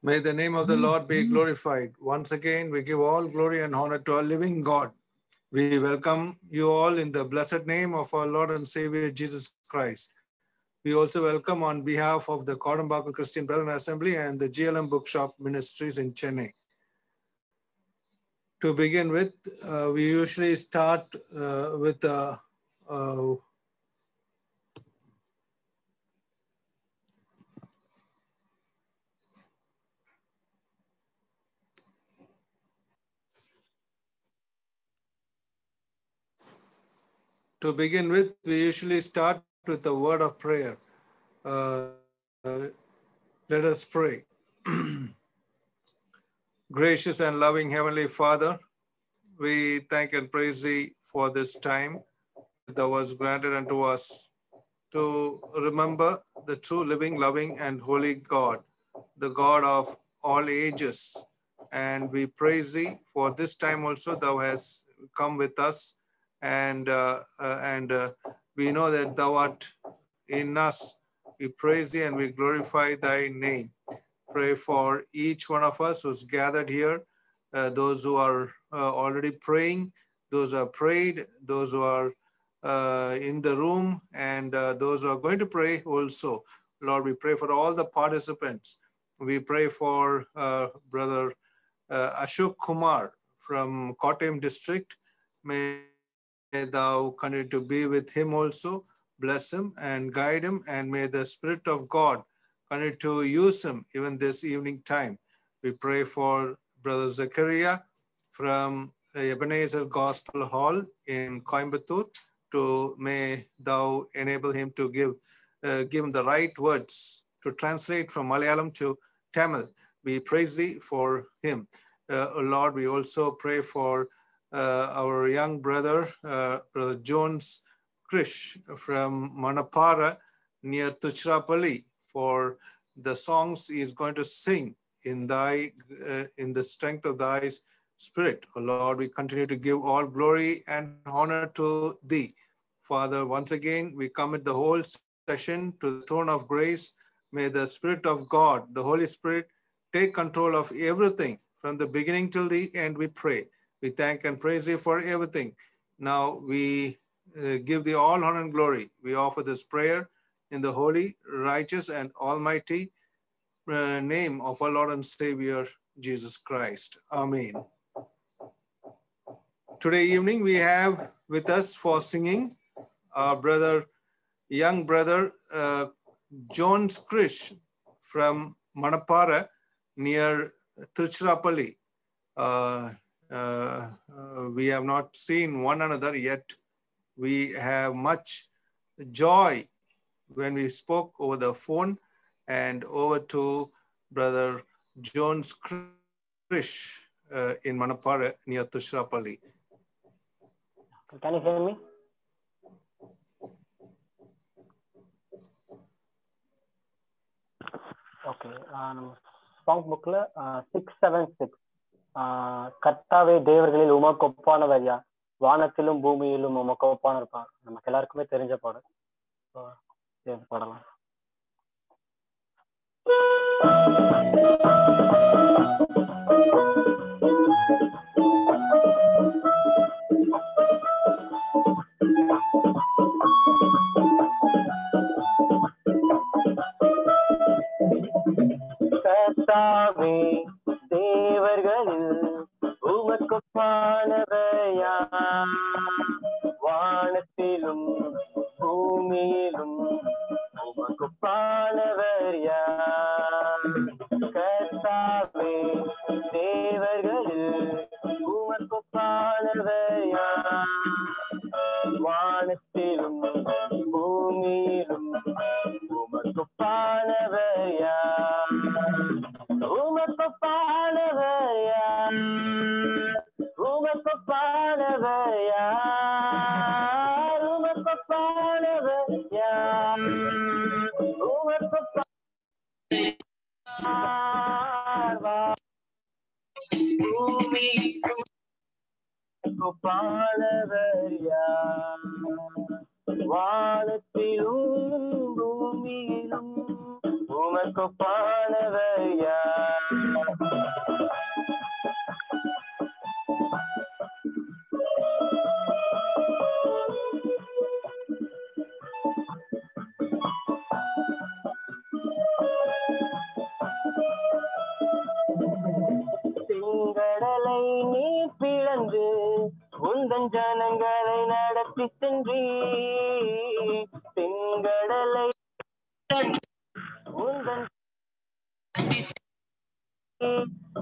May the name of the Lord be glorified. Once again, we give all glory and honor to our living God. We welcome you all in the blessed name of our Lord and Savior Jesus Christ. We also welcome on behalf of the Kodambakkal Christian Brethren Assembly and the GLM Bookshop Ministries in Chennai. To begin with, we usually start with a word of prayer. Let us pray. Gracious and loving Heavenly Father, we thank and praise Thee for this time that Thou hast granted unto us to remember the true living, loving and holy God, the God of all ages. And we praise Thee for this time also Thou hast come with us, and we know that Thou art in us. We praise Thee and we glorify Thy name. Pray for each one of us who's gathered here, those who are already praying, those who have prayed, those who are in the room, and those who are going to pray also. Lord, we pray for all the participants. We pray for Brother Ashok Kumar from Kottayam district. May Thou continue to be with him also. Bless him and guide him, and may the Spirit of God continue to use him even this evening time. We pray for Brother Zachariah from Ebenezer Gospel Hall in Coimbatore. May Thou enable him to give him the right words to translate from Malayalam to Tamil. We praise Thee for him. Lord, we also pray for our young brother, Brother Jones Krish from Manapara near Tuchirapalli, for the songs he is going to sing in the strength of Thy Spirit. Oh Lord, we continue to give all glory and honor to Thee. Father, once again, we commit the whole session to the throne of grace. May the Spirit of God, the Holy Spirit, take control of everything from the beginning till the end, we pray. We thank and praise Thee for everything. Now we give Thee all honor and glory. We offer this prayer in the holy, righteous, and almighty name of our Lord and Savior, Jesus Christ. Amen. Today evening, we have with us for singing our young brother, Jones Krish from Manapara near Tiruchirappalli. We have not seen one another yet. We have much joy when we spoke over the phone, and over to Brother Jones Krish in Manapara near Tiruchirappalli. Can you hear me? Okay. Song bookல 676 கர்த்தாவே தேவர்களில் உமக்கு ஒப்பானவர் யார், வானத்திலும் பூமியிலும் உமக்கு ஒப்பான இருப்பான். நமக்கு எல்லாருக்குமே தெரிஞ்ச பாடல். பாடலாம். கர்த்தாவே தேவர்களில் உமக்கு ஒப்பானவர் யார், வானத்திலும் பூமியிலும் உமக்கு ஒப்பானவர் யார். கர்த்தாவே தேவர்களில் உமக்கு ஒப்பானவர் யார், வானத்திலும் பூமியிலும் உமக்கு ஒப்பானவர் யார். உமக்கு ஒப்பானவர் யார், உமக்கு ஒப்பானவர் யார், உமக்கு ஒப்பானவர் யார், உமக்கு பூமிக்கும் ஒப்பானவர் யார், வானத்திலும் பூமியிலும் உமக்கு ஒப்பானவர் யார்.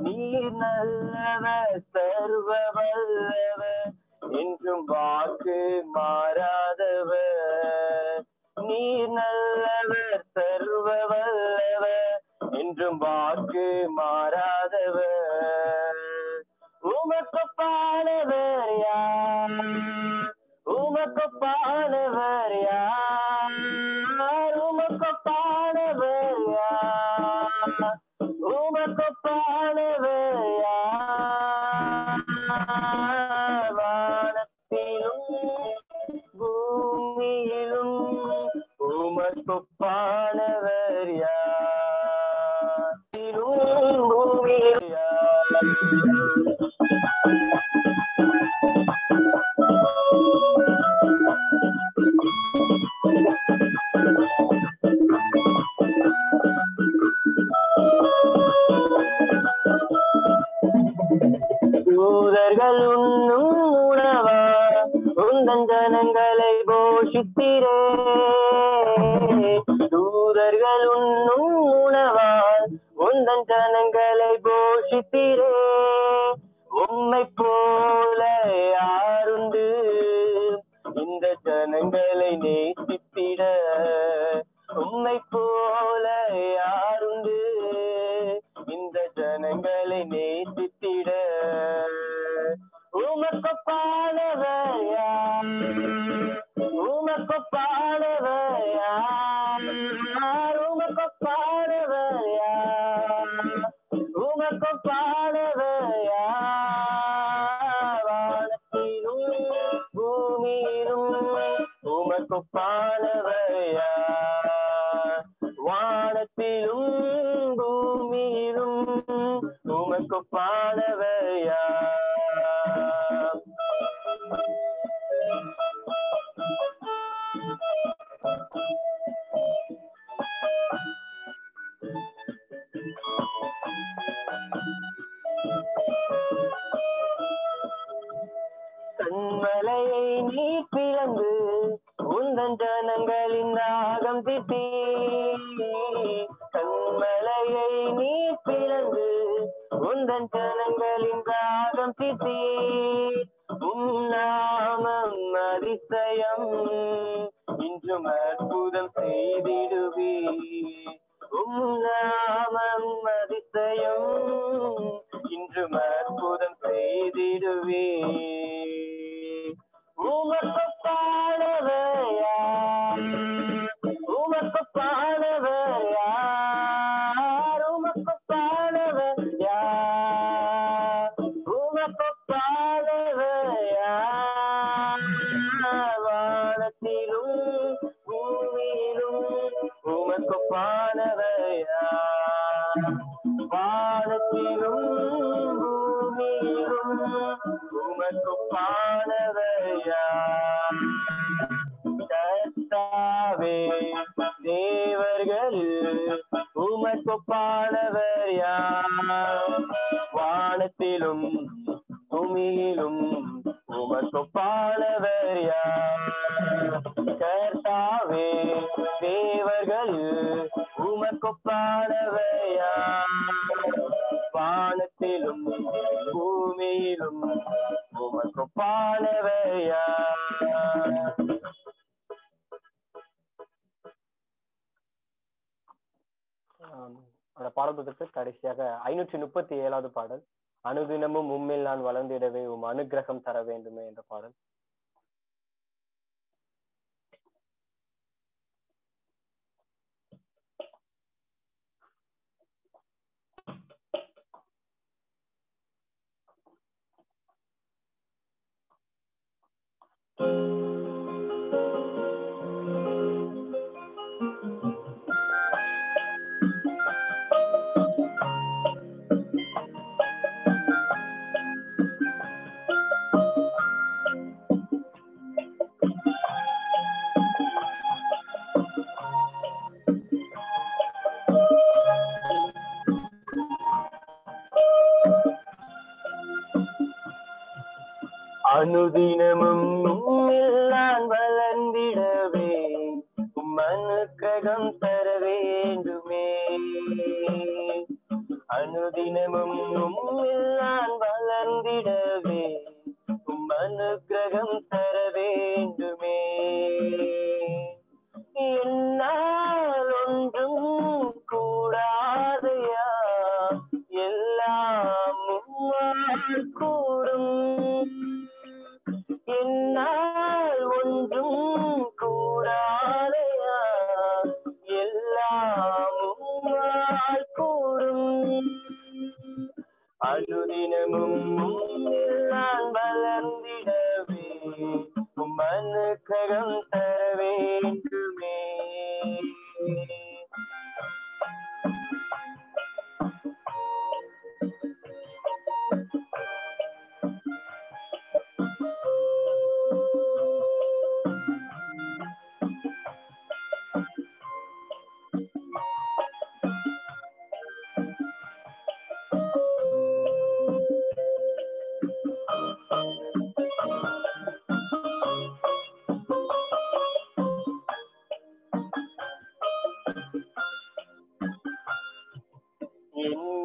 நீர் நல்லவர் சர்வ வல்லவர் என்றும் வாக்கு மாறாதவர். நீர் நல்லவர் சர்வ வல்லவர் என்றும் வாக்கு மாறாதவர். உமக்கொப்பானவர் யார்? உமக்கொப்பானவர் யார்? உமக்கொப்பானவர் யார்? உமக்கொப்பானவர் யார்? வானத்திலும் பூமியிலும் உமக்கொப்பானவர் யார்? பூமியில் யார்? தூதர்கள் உண்ணும் உணவா உந்தன் ஜனங்களை போஷித்திரே. தூதர்கள் உண்ணும் உணவா உந்தன் ஜனங்களை போஷித்திரே. உம்மை போல யாருண்டு இந்த ஜனங்களை நேசித்திட? உம்மை போல யாருண்டு இந்த ஜனங்களை நேசித்திட? உமக்கொப்பானவர் யார்? உமக்கொப்பானவர் யார்? உமக்கொப்பானவர் யார்? உமக்கொப்பானவர் யார்? வானத்திலும் பூமியிலும் உமக்கொப்பானவர் யார்? வானத்திலும் பூமியிலும் உமக்கொப்பானவர் யார்? கண்மலையை நீ பிளந்து உந்தன் ஜனங்களின் தாகம் திட்டி. கண்மலையை நீ பிளந்து உந்தன் ஜனங்களின் தாகம் திட்டி. நாமம் அதிசயம் இன்றும் அற்புதம் செய்திடுவே. நாமம் அதிசயம் இன்றும் அற்புதம் செய்திடுவே. உமக்கொப்பானவர் யார்? உமக்கொப்பானவர் யார்? உமக்கொப்பானவர் யார்? உமக்கொப்பானவர் யார்? வானத்திலும் பூமியிலும் உமக்கொப்பானவர் யார்? வானத்திலும் பூமியிலும் உமக்கொப்பானவர் யார்? கர்த்தாவே தேவர்களில் உமக்கொப்பானவர் யார்? வானத்திலும் பூமியிலும் உமக்கொப்பானவர் யார்? கர்த்தாவே தேவர்களில் உமக்கொப்பானவர் யார்? வானத்திலும் பூமியிலும் உமக்கொப்பானவர் யார்? அந்த பாடத்திற்கு கடைசியாக 537வது பாடல், அனுதினமும் உம்மில் நான் வளர்ந்திடவே உம் அனுக்கிரகம் தர வேண்டுமே என்ற பாடல். அனுதினமும் உம்மில் நான் வளர்ந்திடவே உம் அனுக்கிரகம் தர வேண்டுமே. அனுதினமும் உம்மில் நான் வளர்ந்திடவே உம் அனுக்கிரகம் தர வேண்டுமே. என்னால் ஒன்றும் கூடாதையா, எல்லாம் உம்மால் கூடும். என்னால் ஒன்றும் கூடாதையா, எல்லாம் உம்மால் கூடும். அனுதினமும் உம்மில் நான் வளர்ந்திடவே உம் அனுக்கிரகம் தர வேண்டுமே.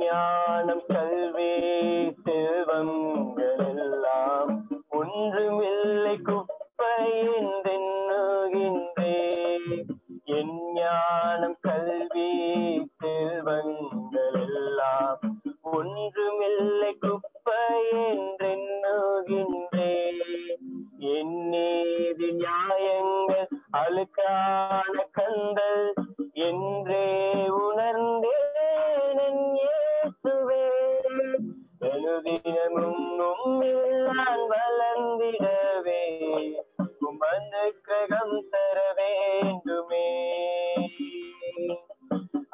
ஞானம் கல்வி செல்வங்கள் எல்லாம் ஒன்றுமில்லை குப்பை என்றெண்ணுகின்றேன். என் ஞானம் கல்வி செல்வங்கள் எல்லாம் ஒன்றுமில்லை குப்பை என்றெண்ணுகின்றேன். என் நீதி நியாயங்கள் அழுக்கான கந்தல் என்றே உணர்ந்தேன். அனுதினமும் உம்மில் நான் வளர்ந்திடவே உம் அனுக்கிரகம் தர வேண்டுமே.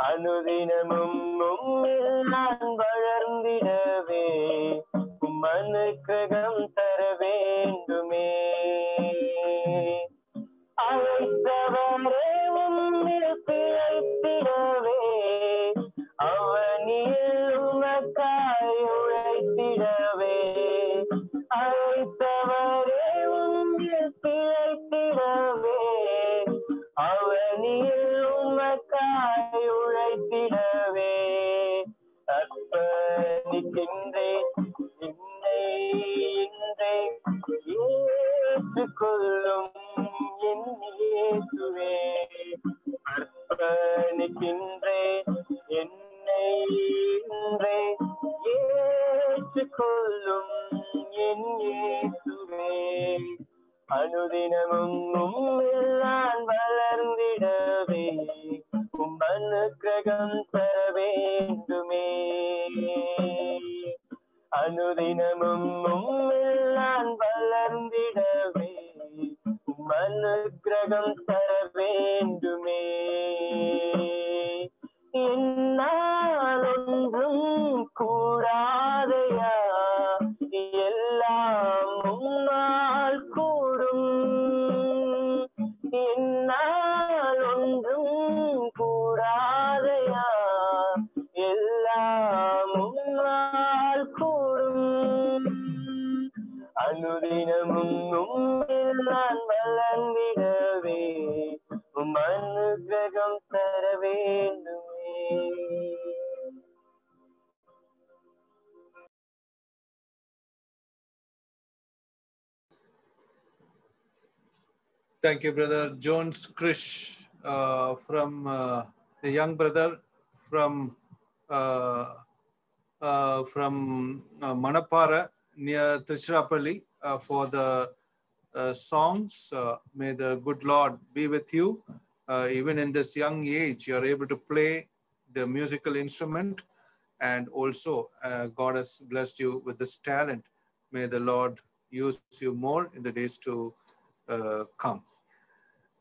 அனுதினமும் உம்மில் நான் வளர்ந்திடவே உம் அனுக்கிரகம் தர வேண்டுமே. அழைத்தவரே உம்மில் பிழைத்திடவே அவனில் உமக்காய் உழைத்திடவே. அழைத்தவரே உம்மில் பிழைத்திடவே அவனில் உமக்காய் உழைத்திடவே. அர்ப்பணிக்கின்றேன் என்னை இன்றே ஏற்றுக்கொள்ளும் என் இயேசுவே. அர்ப்பணிக்கின்றேன் என்னை இன்றே ஏற்றுக்கொள்ளும் என் இயேசுவே. அனுதினமும் உம்மில் நான் வளர்ந்திடவே உம் அனுக்கிரகம் தர வேண்டுமே. அனுதினமும் உம்மில் நான் வளர்ந்திடவே உம் அனுக்கிரகம் தர வேண்டுமே. என்னால் ஒன்றும் கூடாதையா, எல்லாம் உம்மால் கூடும். என்னால் ஒன்றும் கூடாதையா, எல்லாம் உம்மால் கூடும். அனுதினமும் உம்மில் நான் வளர்ந்திடவே உம் அனுக்கிரகம் தர வேண்டுமே. Thank you, Brother Jones Krish, from the young brother from Manapara near Tiruchirappalli for the songs. May the good Lord be with you. Even in this young age, you are able to play the musical instrument, and also God has blessed you with this talent. May the Lord use you more in the days to come.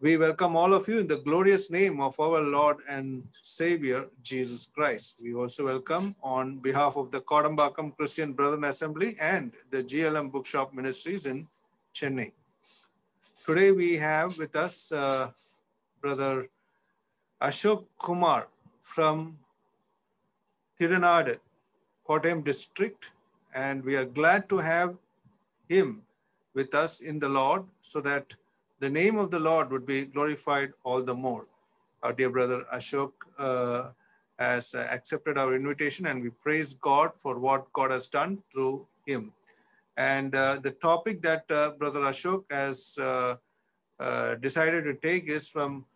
We welcome all of you in the glorious name of our Lord and Savior, Jesus Christ. We also welcome on behalf of the Kodambakkam Christian Brethren Assembly and the GLM Bookshop Ministries in Chennai. Today we have with us Brother Ashok Kumar from Thiranadu, Kottayam district, and we are glad to have him with us in the Lord so that the name of the Lord would be glorified all the more. Our dear brother Ashok has accepted our invitation, and we praise God for what God has done through him. And the topic that Brother Ashok has decided to take is from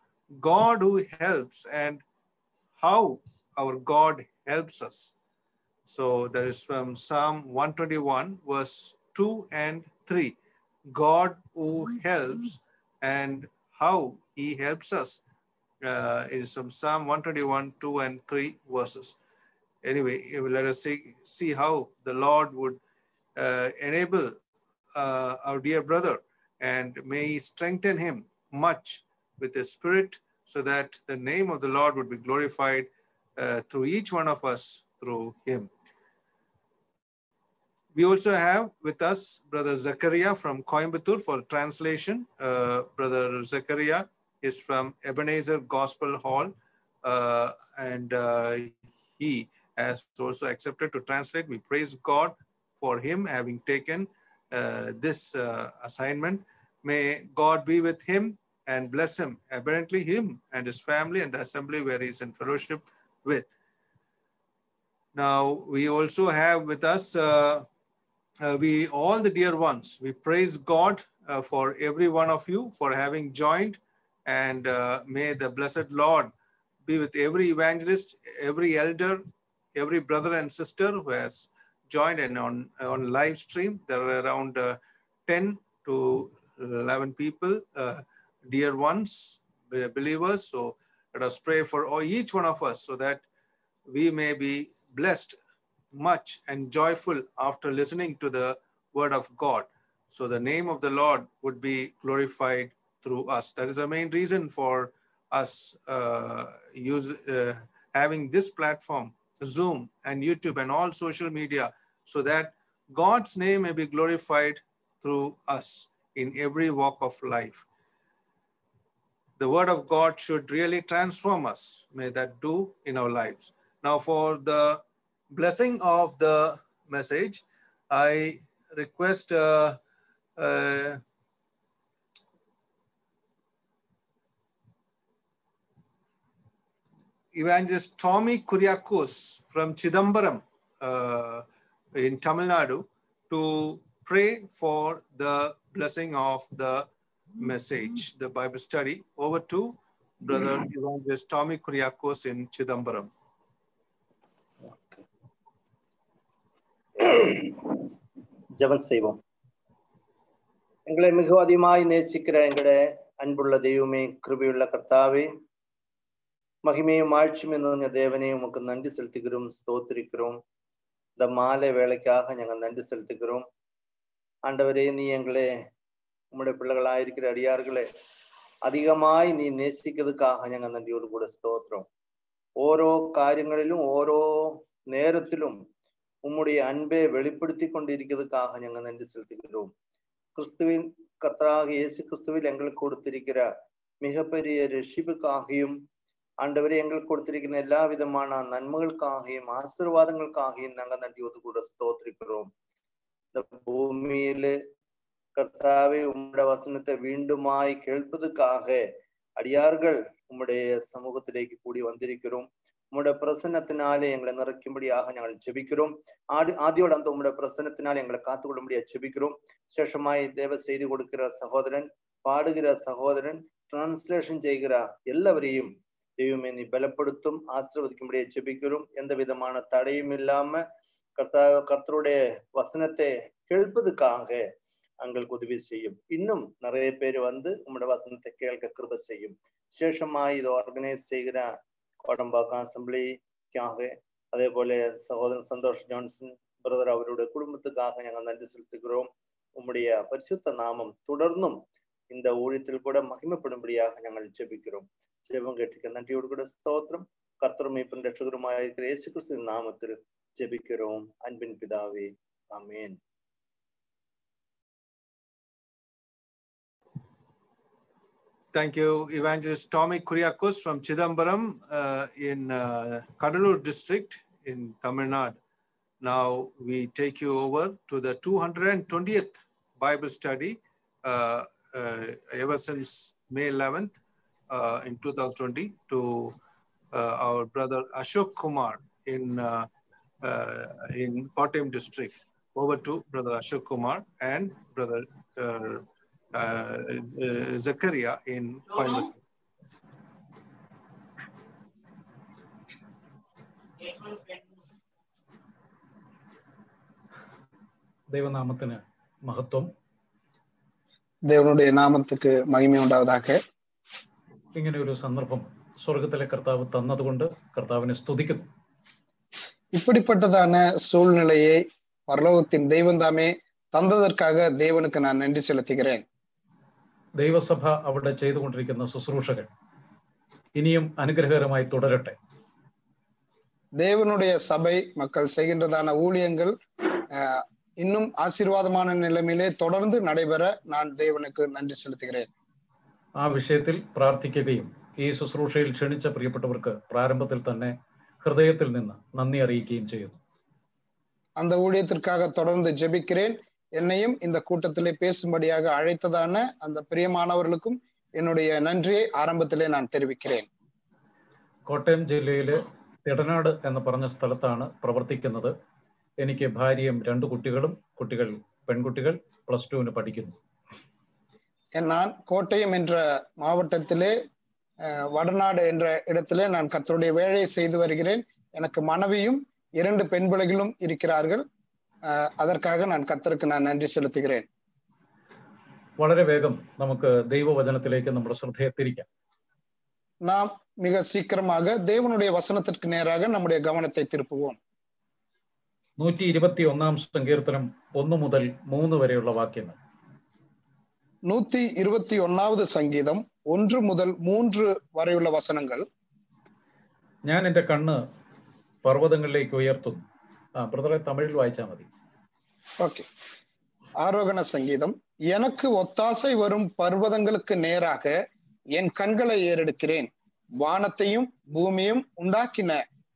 God who helps and how our God helps us. So that is from Psalm 121, verse 2 and 3. God who helps and how he helps us. It is from Psalm 121, 2 and 3 verses. Anyway, let us see how the Lord would enable our dear brother, and may he strengthen him much with his spirit, so that the name of the Lord would be glorified through each one of us through him. We also have with us Brother Zachariah from Coimbatore for translation. Brother Zachariah is from Ebenezer Gospel Hall, and he has also accepted to translate. We praise God for him having taken this assignment. May God be with him and bless him abundantly, him and his family and the assembly where he is in fellowship with. Now, we also have with us we all the dear ones. We praise God for every one of you for having joined, and may the blessed Lord be with every evangelist, every elder, every brother and sister who has joined and on live stream. There are around 10 to 11 people, dear ones, believers. So let us pray for each one of us so that we may be blessed much and joyful after listening to the word of God. So the name of the Lord would be glorified through us. That is the main reason for us having this platform, Zoom and YouTube and all social media, so that God's name may be glorified through us in every walk of life. The word of God should really transform us. May that do in our lives. Now, for the blessing of the message, I request Evangelist Tommy Kuriakos from Chidambaram in Tamil Nadu to pray for the blessing of the message, the Bible study. Over to Brother Evangelist Tommy Kuriakos in Chidambaram. ஜெபம் செய்வோம். எங்களை மிக அதிகமாய் நேசிக்கிற எங்களுடைய அன்புள்ள தெய்வமே, கிருபையுள்ள கர்த்தாவே, மகிமையும் ஆட்சியும் நிறைந்த தேவனே, உமக்கு நன்றி செலுத்துகிறோம், ஸ்தோத்திரிக்கிறோம். இந்த மாலை வேலைக்காக நாங்கள் நன்றி செலுத்துகிறோம். ஆண்டவரே, நீ எங்களை உம்முடைய பிள்ளைகளாயிருக்கிற அடியார்களே அதிகமாய் நீ நேசிக்கிறதுக்காக நாங்கள் நன்றியோடு கூட ஸ்தோத்திரம். ஓரோ காரியங்களிலும் ஓரோ நேரத்திலும் உம்முடைய அன்பை வெளிப்படுத்தி கொண்டிருக்கிறதுக்காக நாங்கள் நன்றி செலுத்துகிறோம். கிறிஸ்துவின் கர்த்தராக இயேசு கிறிஸ்துவில் எங்களுக்கு கொடுத்திருக்கிற மிகப்பெரிய ரட்சிப்புக்காகவும் ஆண்டவரே எங்களுக்கு கொடுத்திருக்கிற எல்லா விதமான நன்மைகளுக்காகவும் ஆசீர்வாதங்களுக்காகவும் நாங்கள் நன்றியோடு கூட ஸ்தோத்திரிக்கிறோம். இந்த பூமியில கர்த்தாவே உம்முடைய வசனத்தை மீண்டுமாய் கேட்பதற்காக அடியார்கள் உம்முடைய சமூகத்திലേക്ക് கூடி வந்திருக்கிறோம். உம்முடைய பிரசன்னத்தினாலே எங்களை நிறைக்கும்படியாக நாங்கள் ஜெபிக்கிறோம். ஆதியோடு அந்த உம்முடைய பிரசன்னத்தினாலே எங்களை காத்துக்கொள்ளும்படியாக ஜெபிக்கிறோம். சேஷமாய் தேவ செய்தி கொடுக்கிற சகோதரன், பாடுகிற சகோதரன், டிரான்ஸ்லேஷன் செய்கிற எல்லாவரையும் தெய்வமே நீ பலப்படுத்தும், ஆசீர்வதிக்கும்படியாக ஜெபிக்கிறோம். எந்த விதமான தடையும் இல்லாம கர்த்தருடைய வசனத்தை கேட்பதுக்காக எங்களுக்கு உதவி செய்யும். இன்னும் நிறைய பேர் வந்து உம்முடைய வசனத்தை கேட்க கிருபை செய்யும். விசேஷமாய் இதை ஆர்கனைஸ் செய்கிற கோடம்பாக்கம் அசம்பிளிக்காக, அதே போல சகோதரன் சந்தோஷ் ஜான்சன் பிரதர் அவருடைய குடும்பத்துக்காக நாங்கள் நன்றி செலுத்துகிறோம். உம்முடைய பரிசுத்த நாமம் தொடர்ந்தும் இந்த ஊழியத்தில் கூட மகிமைப்படும்படியாக நாங்கள் ஜெபிக்கிறோம். ஜெபம் கேட்டிருக்க நன்றியோடு கூட ஸ்தோத்திரம். கர்த்தரும் மீட்பரும் இரட்சகருமாய் இருக்கிற இயேசு கிறிஸ்துவின் நாமத்தில் ஜெபிக்கிறோம் அன்பின் பிதாவே, ஆமென். Thank you, Evangelist Tommy Kuriakos from Chidambaram in Kadalur district in Tamil Nadu. Now we take you over to the 220th Bible study ever since May 11th in 2020 to our brother Ashok Kumar in Kottayam district. Over to Brother Ashok Kumar and Brother Zakaria in Coimbatore. ദൈവനാമത്തിന് മഹത്വം. தேவனுடைய நாமத்துக்கு மகிமை உண்டாவதாக. ഇങ്ങനെ ഒരു സന്ദർഭം സ്വർഗത്തിലെ കർത്താവ് തന്നതുകൊണ്ട് കർത്താവിനെ സ്തുതിക്കുന്നു. இப்படிப்பட்டதான சூழ்நிலையை பரலோகத்தின் தெய்வம் தாமே தந்ததற்காக தேவனுக்கு நான் நன்றி செலுத்துகிறேன். ദൈവസഭ അവിടെ ചെയ്തുകൊണ്ടിരിക്കുന്ന ശുശ്രൂഷകൾ ഇനിയും അനുഗ്രഹകരമായി തുടരട്ടെ. தேவனுடைய சபை மக்கள் செய்கின்றதான ஊழியங்கள் இன்னும் ஆசீர்வாதமான நிலைமையிலே தொடர்ந்து நடைபெற நான் தேவனுக்கு நன்றி செலுத்துகிறேன். ആ വിഷയത്തിൽ പ്രാർത്ഥിക്കുകയും ഈ ശുശ്രൂഷയിൽ ക്ഷണിച്ച പ്രിയപ്പെട്ടവർക്ക് പ്രാരംഭത്തിൽ തന്നെ ഹൃദയത്തിൽ നിന്ന് നന്ദി അറിയിക്കുകയും ചെയ്യുന്നു. அந்த ஊழியத்திற்காக தொடர்ந்து ஜெபிக்கிறேன். என்னையும் இந்த கூட்டத்திலே பேசும்படியாக அழைத்ததான அந்த பிரியமானவர்களுக்கும் என்னுடைய நன்றியை ஆரம்பத்திலே நான் தெரிவிக்கிறேன். കോട്ടയം ജില്ലയിലെ തിടനാട് എന്ന് പറഞ്ഞ സ്ഥലത്താണ് പ്രവർത്തിക്കുന്നത്. എനിക്ക് ഭാര്യയും 2 കുട്ടികളും, പെൺകുട്ടികൾ +2 പഠിക്കുന്നു. நான் கோட்டயம் என்ற மாவட்டத்திலே வடநாடு என்ற இடத்திலே நான் கர்த்தருடைய வேலையை செய்து வருகிறேன். எனக்கு மனைவியும் 2 பெண் பிள்ளைகளும் இருக்கிறார்கள். அதற்காக நான் கர்த்தருக்கு நான் நன்றி செலுத்துகிறேன். വളരെ വേഗം നമുക്ക് ദൈവവചനത്തിലേക്ക് നമ്മുടെ ശ്രദ്ധയെ തിരിക്കാം. நாம் மிக சீக்கிரமாக தேவனுடைய வசனத்திற்கு நேராக நம்முடைய கவனத்தை திருப்புவோம். 121 സങ്കീർത്തനം 1 മുതൽ 3 വരെയുള്ള വാക്യങ്ങൾ. 121வது சங்கீதம் 1 முதல் 3 வரையுள்ள வசனங்கள். ഞാൻ എൻ്റെ കണ്ണ് പർവ്വതങ്ങളിലേക്ക് ഉയർത്തുന്നു. ബ്രദറെ തമിഴിൽ വായിച്ചാൽ മതി. ஓகே. ஆரோகண சங்கீதம். எனக்கு ஒத்தாசை வரும் பர்வதங்களுக்கு நேராக என் கண்களை ஏறெடுக்கிறேன். வானத்தையும் பூமியும் உண்டாக்கின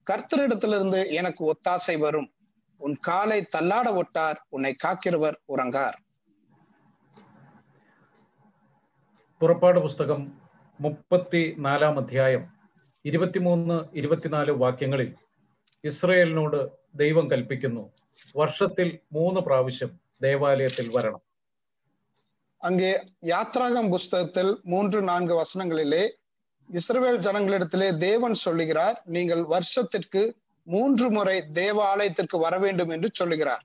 கர்த்தரிடத்திலிருந்து எனக்கு ஒத்தாசை வரும். உன் காலை தள்ளாட விட்டார், உன்னை காக்கிறவர் உறங்கார். പുറപ്പാട് പുസ്തകം 34 അധ്യായം 23-24 വാക്യങ്ങളിൽ ഇസ്രയേലിനോട് ദൈവം കൽപ്പിക്കുന്നു, വർഷത്തിൽ 3 പ്രാവശ്യം ദേവാലയത്തിൽ വരണം. அங்கே யாத்ராகம் புஸ்தகத்தில் 3-4 வசனங்களிலே இஸ்ரவேல் ஜனங்களிடத்திலே தேவன் சொல்லுகிறார், நீங்கள் வருஷத்திற்கு 3 முறை தேவாலயத்திற்கு வர வேண்டும் என்று சொல்லுகிறார்.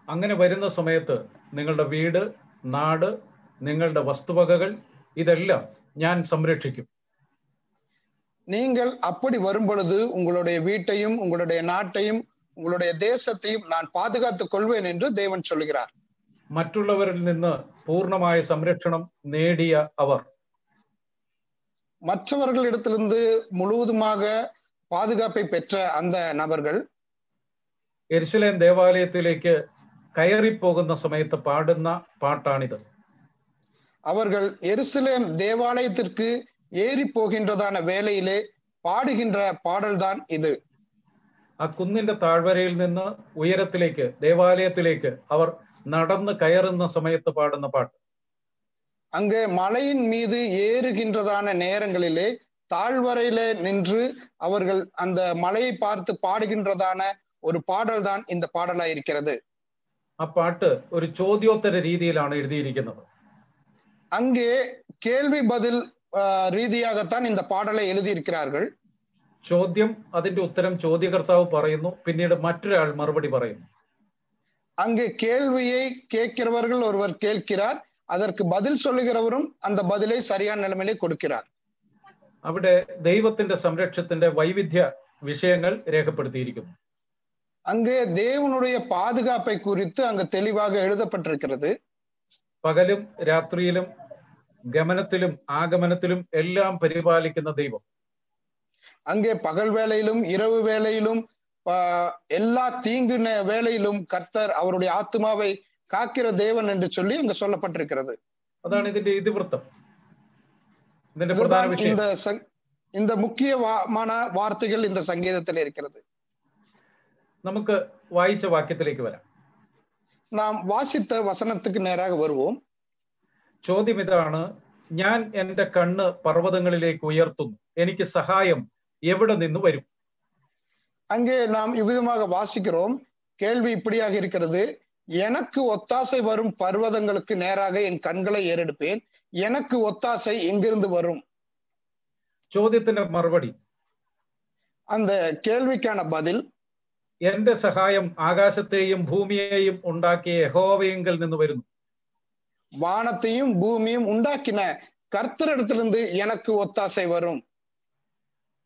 അങ്ങനെ വരുന്ന സമയത്ത് നിങ്ങളുടെ വീട്, നാട്, നിങ്ങളുടെ വസ്തുവകകൾ ഇതെല്ലാം ഞാൻ സംരക്ഷിക്കും. நீங்கள் அப்படி வரும் பொழுது உங்களுடைய வீட்டையும் உங்களுடைய நாட்டையும் உங்களுடைய தேசத்தையும் நான் பாதுகாத்துக் கொள்வேன் என்று தேவன் சொல்லுகிறார். മറ്റുള്ളവരിൽ നിന്ന് പൂർണ്ണമായ സംരക്ഷണം നേടിയ അവർ, மற்றவர்களிடத்திலிருந்து முழுவதுமாக பாதுகாப்பை பெற்ற அந்த நபர்கள் യെരുശലേം ദേവാലയത്തിലേക്ക് കയറിപ്പോകുന്ന സമയത്ത് പാടുന്ന പാട്ടാണിത്. அவர்கள் எருசலேம் தேவாலயத்திற்கு ஏறி போகின்றதான வேளையிலே பாடுகின்ற பாடல்தான் இது. ആ കുന്നിന്റെ താഴ്വരയിൽ നിന്ന് ഉയരത്തിലേക്ക് ദേവാലയത്തിലേക്ക് അവർ നടന്ന് കയറുന്ന സമയത്ത് പാടുന്ന പാട്ട്. அங்கே மலையின் மீது ஏறுகின்றதான நேரங்களிலே தாழ்வரையிலே நின்று அவர்கள் அந்த மலையை பார்த்து பாடுகின்றதான ஒரு பாடல் தான் இந்த பாடலா இருக்கிறது. ആ പാട്ട് ഒരു ചോദ്യോത്തര രീതിയിലാണ് എഴുതിയിരിക്കുന്നത്. அங்கே கேள்வி பதில் ரீதியாகத்தான் இந்த பாடலை எழுதியிருக்கிறார்கள். ചോദ്യം, അതിന്റെ ഉത്തരം ചോദ്യകർത്താവ് പറയുന്നു, പിന്നീട് മറ്റൊരാൾ മറുപടി പറയുന്നു. அங்கே கேள்வியை கேட்கிறவர்கள் ஒருவர் கேட்கிறார், அதற்கு பதில் சொல்லுகிறவரும் அந்த பதிலை சரியான நிலைமையிலே கொடுக்கிறார். അവിടെ ദൈവത്തിന്റെ സംരക്ഷണത്തിന്റെ വൈവിധ്യ വിഷയങ്ങൾ രേഖപ്പെടുത്തിയിരിക്കുന്നു. அங்கே தேவனுடைய பாதுகாப்பை குறித்து அங்கு தெளிவாக எழுதப்பட்டிருக்கிறது. പകലും രാത്രിയിലും ഗമനത്തിലും ആഗമനത്തിലും എല്ലാം പരിപാലിക്കുന്ന ദൈവം. அங்கே பகல் வேளையிலும் இரவு வேளையிலும் எல்லா தீங்கு வேளையிலும் கர்த்தர் அவருடைய ஆத்மாவை காக்கிற தேவன் என்று சொல்லி அங்க சொல்லப்பட்டிருக்கிறது. അതാണ് ഇതിന്റെ ഇതിവൃത്തം, ഇതിന്റെ പ്രധാന വിഷയം. இந்த முக்கியமான வார்த்தைகள் இந்த சங்கீதத்தில் இருக்கிறது. നമുക്ക് വായിച്ച വാക്യത്തിലേക്ക് വരാം. நாம் வாசித்த வசனத்துக்கு நேராக வருவோம். ചോദ്യം ഇതാണ്, ഞാൻ എൻ്റെ കണ്ണ് പർവ്വതങ്ങളിലേക്ക് ഉയർത്തുന്നു, എനിക്ക് സഹായം எവിടെ നിന്ന് വരും? அங்கே நாம் இவ்விதமாக வாசிக்கிறோம். கேள்வி இப்படியாக இருக்கிறது: எனக்கு ஒத்தாசை வரும் பர்வதங்களுக்கு நேராக என் கண்களை ஏறெடுப்பேன். எனக்கு ஒத்தாசை எங்கிருந்து வரும்? ചോദ്യത്തിന്റെ മറുപടി, அந்த கேள்விக்கான பதில், എന്റെ സഹായം ആകാശത്തെയും ഭൂമിയെയും ഉണ്ടാക്കിയ യഹോവയെങ്കിൽ നിന്ന് വരുന്നു. வானத்தையும் பூமியும் உண்டாக்கின கர்த்தரிடத்திலிருந்து எனக்கு ஒத்தாசை வரும்.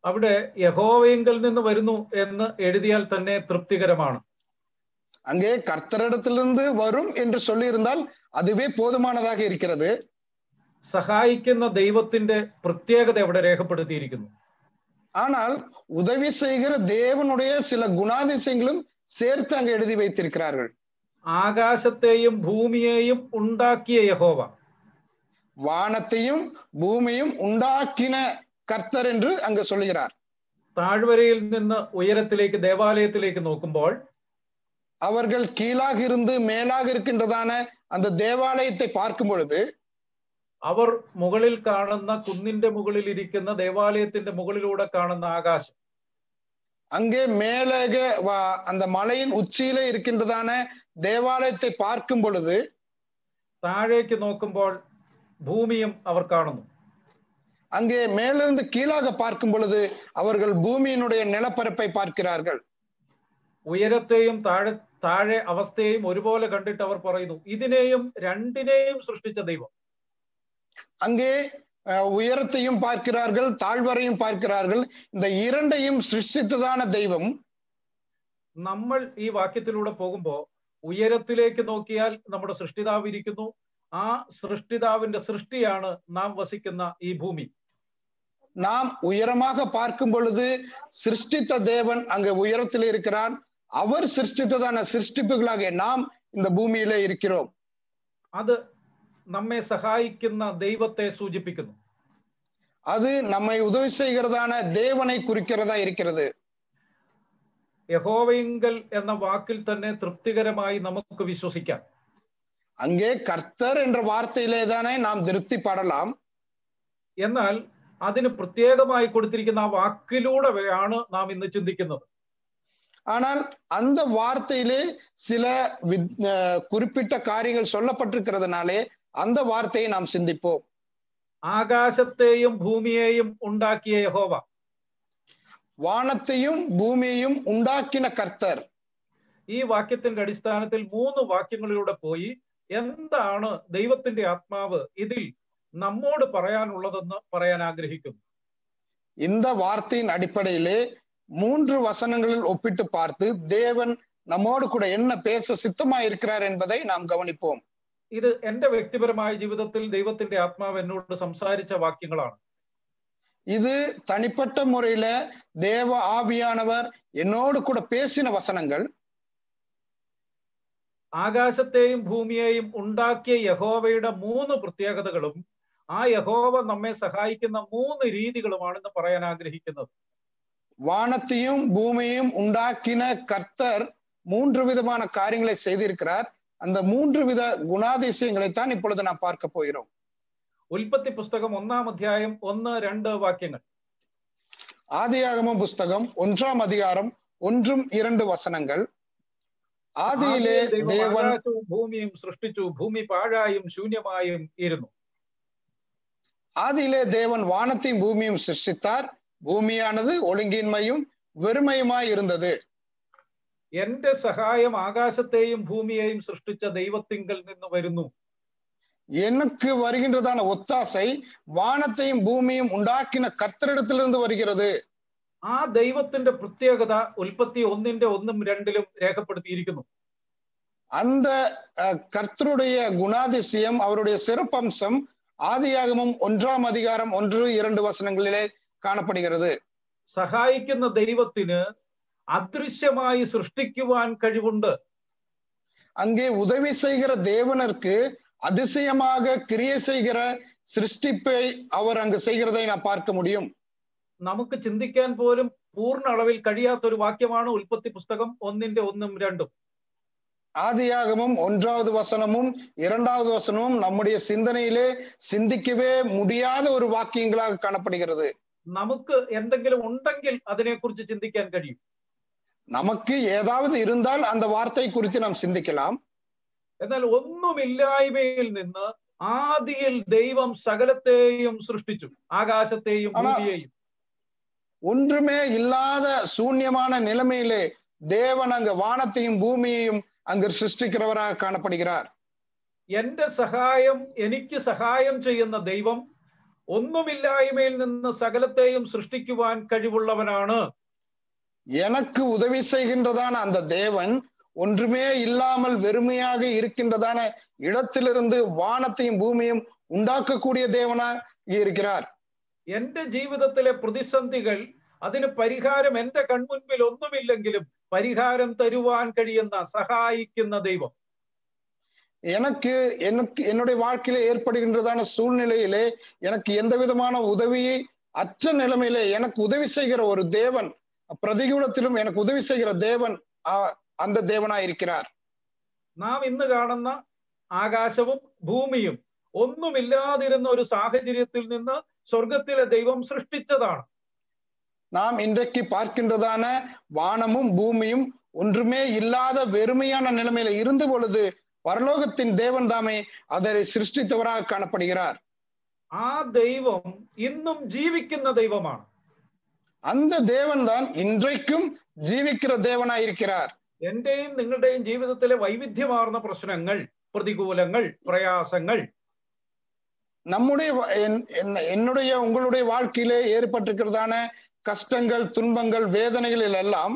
അവിടെ യഹോവയെങ്കിൽ നിന്ന് വരുന്നു എന്ന് എഴുതിയാൽ തന്നെ തൃപ്തികരമാണ്. அங்கே கர்த்தரிடத்திலிருந்து வரும் என்று சொல்லி இருந்தால் அதுவே போதுமானதாக இருக்கிறது. സഹായിക്കുന്ന ദൈവത്തിന്റെ പ്രത്യേകത എവിടെ രേഖപ്പെടുത്തിയിരിക്കുന്നു? ஆனால் உதவி செய்கிற தேவனுடைய சில குணாதிசயங்களும் சேர்த்து அங்கே எழுதி வைத்திருக்கிறார்கள். ആകാശത്തെയും ഭൂമിയെയും ഉണ്ടാക്കിയ യഹോവ, வானத்தையும் பூமியும் உண்டாக்கின கர்த்தர் என்று அங்கு சொல்லுகிறார். താഴ്വരയിൽ നിന്ന് ഉയരത്തിലേക്ക് ദേവാലയത്തിലേക്ക് നോക്കുമ്പോൾ அவர்கள் கீழாக இருந்து மேலாக இருக்கின்றதான அந்த தேவாலயத்தை பார்க்கும் பொழுது അവർ മുകളിൽ കാണുന്ന കുന്നിന്റെ മുകളിൽ ഇരിക്കുന്ന ദേവാലയത്തിന്റെ മുകളിലൂടെ കാണുന്ന ആകാശം, அங்கே மேலாக அந்த மலையின் உச்சியிலே இருக்கின்றதான தேவாலயத்தை பார்க்கும் பொழுது താഴേക്ക് നോക്കുമ്പോൾ ഭൂമിയും അവർ കാണുന്നു. அங்கே மேலிருந்து கீழாக பார்க்கும் பொழுது அவர்கள் பூமியினுடைய நிலப்பரப்பை பார்க்கிறார்கள். ഉയരത്തെയും താഴെ അവസ്ഥയെയും ഒരുപോലെ കണ്ടിട്ട് അവർ പറയുന്നു, ഇതിനെയും രണ്ടിനെയും സൃഷ്ടിച്ച ദൈവം. அங்கே உயரத்தையும் பார்க்கிறார்கள், தாழ்வரையும் பார்க்கிறார்கள். இந்த இரண்டையும் சிருஷ்டித்ததான தெய்வம். നമ്മൾ ഈ വാക്യത്തിലൂടെ പോകുമ്പോൾ ഉയരത്തിലേക്ക് നോക്കിയാൽ നമ്മുടെ സൃഷ്ടിതാവ് ഇരിക്കുന്നു. ആ സൃഷ്ടിതാവിന്റെ സൃഷ്ടിയാണ് നാം വസിക്കുന്ന ഈ ഭൂമി. நாம் உயரமாக பார்க்கும் பொழுது சிருஷ்டித்த தேவன் அங்கே உயரத்தில் இருக்கிறார். அவர் சிருஷ்டித்ததான சிருஷ்டிப்புகளாக நாம் இந்த பூமியிலே இருக்கிறோம். അത് നമ്മെ സഹായിക്കുന്ന ദൈവത്തെ സൂചിപ്പിക്കുന്നു. அது நம்மை உதவி செய்கிறதான தேவனை குறிக்கிறதா இருக்கிறது. യഹോവയിങ്കൽ എന്ന വാക്കിൽ തന്നെ തൃപ്തികരമായി നമുക്ക് വിശ്വസിക്കാം. அங்கே கர்த்தர் என்ற வார்த்தையிலே தானே நாம் திருப்தி படலாம். എന്നാൽ അതിന് പ്രത്യേകമായി കൊടുത്തിരിക്കുന്ന ആ വാക്കിലൂടെയാണ് നാം ഇന്ന് ചിന്തിക്കുന്നത്. ஆனால் அந்த வார்த்தையிலே சில குறிப்பிட்ட காரியங்கள் சொல்லப்பட்டிருக்கிறதுனாலே அந்த வார்த்தையை நாம் சிந்திப்போம். ആകാശത്തെയും ഭൂമിയെയും ഉണ്ടാക്കിയ യഹോവ, வானத்தையும் பூமியையும் உண்டாக்கின கர்த்தர். ഈ വാക്യത്തിന്റെ അടിസ്ഥാനത്തിൽ 3 വാക്യങ്ങളിലൂടെ പോയി എന്താണ് ദൈവത്തിന്റെ ആത്മാവ് ഇതിൽ നമ്മോട് പറയാനുള്ളതെന്ന് പറയാൻ ആഗ്രഹിക്കുന്നു. இந்த வார்த்தையின் அடிப்படையிலே 3 வசனங்களில் ஒப்பிட்டு பார்த்து தேவன் நம்மோடு கூட என்ன பேச சித்தமாய் இருக்கிறார் என்பதை நாம் கவனிப்போம். ഇത് എന്റെ വ്യക്തിപരമായ ജീവിതത്തിൽ ദൈവത്തിന്റെ ആത്മാവ് എന്നോട് സംസാരിച്ച വാക്യങ്ങളാണ്. இது தனிப்பட்ட முறையில தேவ ஆவியானவர் என்னோடு கூட பேசின வசனங்கள். ആകാശത്തെയും ഭൂമിയെയും ഉണ്ടാക്കിയ യഹോവയുടെ 3 പ്രത്യേകതകളും ആ യഹോവ നമ്മെ സഹായിക്കുന്ന 3 രീതികളുമാണെന്ന് പറയാൻ ആഗ്രഹിക്കുന്നത്. வானத்தையும் பூமியையும் உண்டாக்கின கர்த்தர் 3 விதமான காரியங்களை செய்திருக்கிறார். அந்த 3 வித குணாதிசயங்களை தான் இப்பொழுது நாம் பார்க்க போகிறோம். ഉൽപ്പത്തി പുസ്തകം 1-ാം അധ്യായം 1-2 വാക്യങ്ങൾ. ஆதியாகமம் புஸ்தகம் 1-ാം அதிகாரம் 1-2 வசனங்கள். ആദിയിലെ ദേവൻ ഭൂമിയും സൃഷ്ടിച്ചു, ഭൂമി പാഴായും ശൂന്യമായും ഇരുന്നു. ஆதியிலே தேவன் வானத்தையும் பூமியும் சிருஷ்டித்தார். பூமியானது ஒழுங்கின்மையும் வெறுமையுமாய் இருந்தது. എന്റെ സഹായം ആകാശത്തെയും ഭൂമിയെയും സൃഷ്ടിച്ച ദൈവത്തിങ്കൽ നിന്ന് വരുന്നു. எனக்கு வருகின்றதான ஒத்தாசை வானத்தையும் பூமியும் உண்டாக்கின கர்த்தரிடத்திலிருந்து வருகிறது. ആ ദൈവത്തിന്റെ പ്രത്യേകത ഉൽപ്പത്തി 1-1-2 രേഖപ്പെടുത്തിയിരിക്കുന്നു. அந்த கர்த்தருடைய குணாதிசயம், அவருடைய சிறப்பம்சம் ஆதியாகமம் 1-ാം அதிகாரம் 1-2 வசனங்களிலே காணப்படுகிறது. സഹായിക്കുന്ന ദൈവത്തിന് അദൃശ്യമായി സൃഷ്ടിക്കുവാൻ കഴിവുണ്ട്. அங்கே உதவி செய்கிற தேவனருக்கு அதிசயமாக கிரியை செய்கிற சிருஷ்டிப்பை அவர் அங்கு செய்கிறதை நாம் பார்க்க முடியும். നമുക്ക് ചിന്തിക്കാൻ പോലും പൂർണ്ണ അളവിൽ കഴിയാത്ത ഒരു വാക്യമാണ് ഉൽപ്പത്തി പുസ്തകം 1-1-2. ஆதியாகமம் 1-வது வசனமும் 2-வது வசனமும் நம்முடைய சிந்தனையிலே சிந்திக்கவே முடியாத ஒரு வாக்கியங்களாக காணப்படுகிறது. നമുക്ക് എന്തെങ്കിലും ഉണ്ടെങ്കിൽ അതിനെക്കുറിച്ച് ചിന്തിക്കാൻ കഴിയും. நமக்கு ஏதாவது இருந்தால் அந்த வார்த்தை குறித்து நாம் சிந்திக்கலாம். എന്നാൽ ഒന്നുമില്ലായ്മയിൽ നിന്ന് ആദിയിൽ ദൈവം സകലത്തെയും സൃഷ്ടിച്ചു, ആകാശത്തെയും ഭൂമിയെയും. ஒன்றுமே இல்லாத சூன்யமான நிலைமையிலே தேவன் அங்கு வானத்தையும் பூமியையும் அங்கு சிருஷ்டிக்கிறவராக காணப்படுகிறார். എന്റെ സഹായം, എനിക്ക് സഹായം ചെയ്യുന്ന ദൈവം ഒന്നുമില്ലായ്മയിൽ നിന്ന് സകലത്തെയും സൃഷ്ടിക്കുവാൻ കഴിവുള്ളവനാണ്. எனக்கு உதவி செய்கின்றதான அந்த தேவன் ஒன்றுமே இல்லாமல் வெறுமையாக இருக்கின்றதான இடத்திலிருந்து வானத்தையும் பூமியும் ഉണ്ടാക്കக்கூடிய தேவனாக இருக்கிறார். എന്റെ ജീവിതത്തിലെ പ്രതിസന്ധികൾ, അതിന് പരിഹാരം എന്റെ കൺമുൻപിൽ ഒന്നുമില്ലെങ്കിലും പരിഹാരം തരുവാൻ കഴിയുന്ന, സഹായിക്കുന്ന ദൈവം. எனக்கு என்னுடைய வாழ்க்கையில ஏற்படுகின்றதான சூழ்நிலையிலே எனக்கு எந்த விதமான உதவியை அற்ற நிலைமையிலே எனக்கு உதவி செய்கிற ஒரு தேவன், പ്രതികൂലത്തിലും எனக்கு உதவி செய்கிற தேவன் அந்த தேவனாய் இருக்கிறார். നാം ഇന്ന് കാണുന്ന ആകാശവും ഭൂമിയും ഒന്നുമില്ലാതിരുന്ന ഒരു സാഹചര്യത്തിൽ നിന്ന് സ്വർഗത്തിലെ ദൈവം സൃഷ്ടിച്ചതാണ്. நாம் இன்றைக்கு பார்க்கின்றதான வானமும் பூமியும் ஒன்றுமே இல்லாத வெறுமையான நிலைமையில இருந்த பொழுது பரலோகத்தின் தேவன் தாமே அதை சிருஷ்டித்தவராக காணப்படுகிறார். ആ ദൈവം ഇന്നും ജീവിക്കുന്ന ദൈവമാണ്. அந்த தேவன் தான் இன்றைக்கும் ஜீவிக்கிற தேவனாய் இருக்கிறார். എന്റെയും നിങ്ങളുടെയും ജീവിതത്തിലെ വൈവിധ്യമാർന്ന പ്രശ്നങ്ങൾ, പ്രതികൂലങ്ങൾ, പ്രയാസങ്ങൾ, நம்முடைய என்னுடைய உங்களுடைய வாழ்க்கையிலே ஏற்பட்டிருக்கிறதான கஷ்டங்கள், துன்பங்கள், வேதனைகளில் எல்லாம்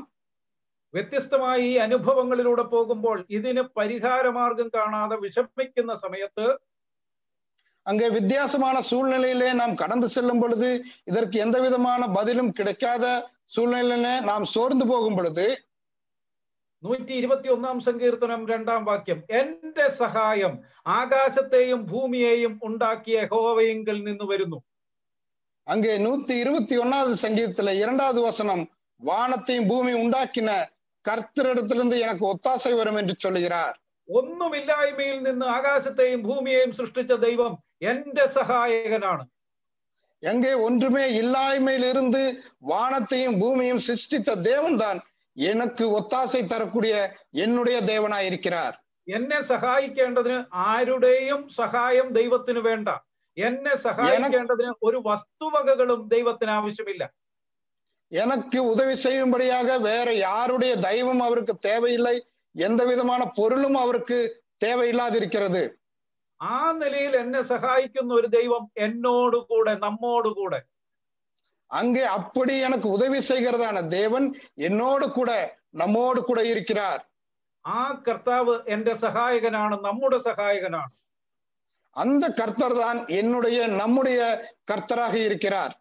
വ്യത്യസ്തമായി ഈ അനുഭവങ്ങളിലൂടെ പോകുമ്പോൾ ഇതിന് പരിഹാരമാർഗം കാണാതെ വിഷമിക്കുന്ന സമയത്ത്, அங்கே வித்தியாசமான சூழ்நிலையிலே நாம் கடந்து செல்லும் பொழுது, இதற்கு எந்த விதமான பதிலும் கிடைக்காத சூழ்நிலையில நாம் சோர்ந்து போகும் பொழுது, 121 സങ്കീർത്തനം 2-ാം വാക്യം, എന്റെ സഹായം ആകാശത്തെയും ഭൂമിയെയും ഉണ്ടാക്കിയ യഹോവയിങ്കൽ നിന്ന് വരുന്നു. அங்கே 121வது சங்கீதத்துல 2வது வசனம், வானத்தையும் பூமியும் உண்டாக்கின கர்த்தரிடத்திலிருந்து எனக்கு ஒத்தாசை வரும் என்று சொல்லுகிறார். ഒന്നുമില്ലായ്മയിൽ നിന്ന് ആകാശത്തെയും ഭൂമിയെയും സൃഷ്ടിച്ച ദൈവം എന്റെ സഹായകനാണ്. எங்கே ஒன்றுமே இல்லாய்மையில் இருந்து வானத்தையும் பூமியும் சிருஷ்டித்த தேவன் தான் எனக்கு ஒத்தாசை தரக்கூடிய என்னுடைய தேவனாய் இருக்கிறார். എന്നെ സഹായിക്കേണ്ടതിന് ആരുടെയും സഹായം ദൈവത്തിന് വേണ്ട. എന്നെ സഹായിക്കേണ്ടതിന് ഒരു വസ്തുവകകളും ദൈവത്തിന് ആവശ്യമില്ല. எனக்கு உதவி செய்யும்படியாக வேற யாருடைய தெய்வம் அவருக்கு தேவையில்லை. எந்த விதமான பொருளும் அவருக்கு தேவையில்லாதிருக்கிறது. ആ നിലയിൽ എന്നെ സഹായിക്കുന്ന ഒരു ദൈവം എന്നോടുകൂടെ, നമ്മോടുകൂടെ. அங்கே அப்படி எனக்கு உதவி செய்கிறதான தேவன் என்னோடு கூட, நம்மோடு கூட இருக்கிறார். ആ കർത്താവ് എന്റെ സഹായകനാണ്, നമ്മുടെ സഹായകനാണ്. அந்த கர்த்தர் தான் என்னுடைய, நம்முடைய கர்த்தராக இருக்கிறார்.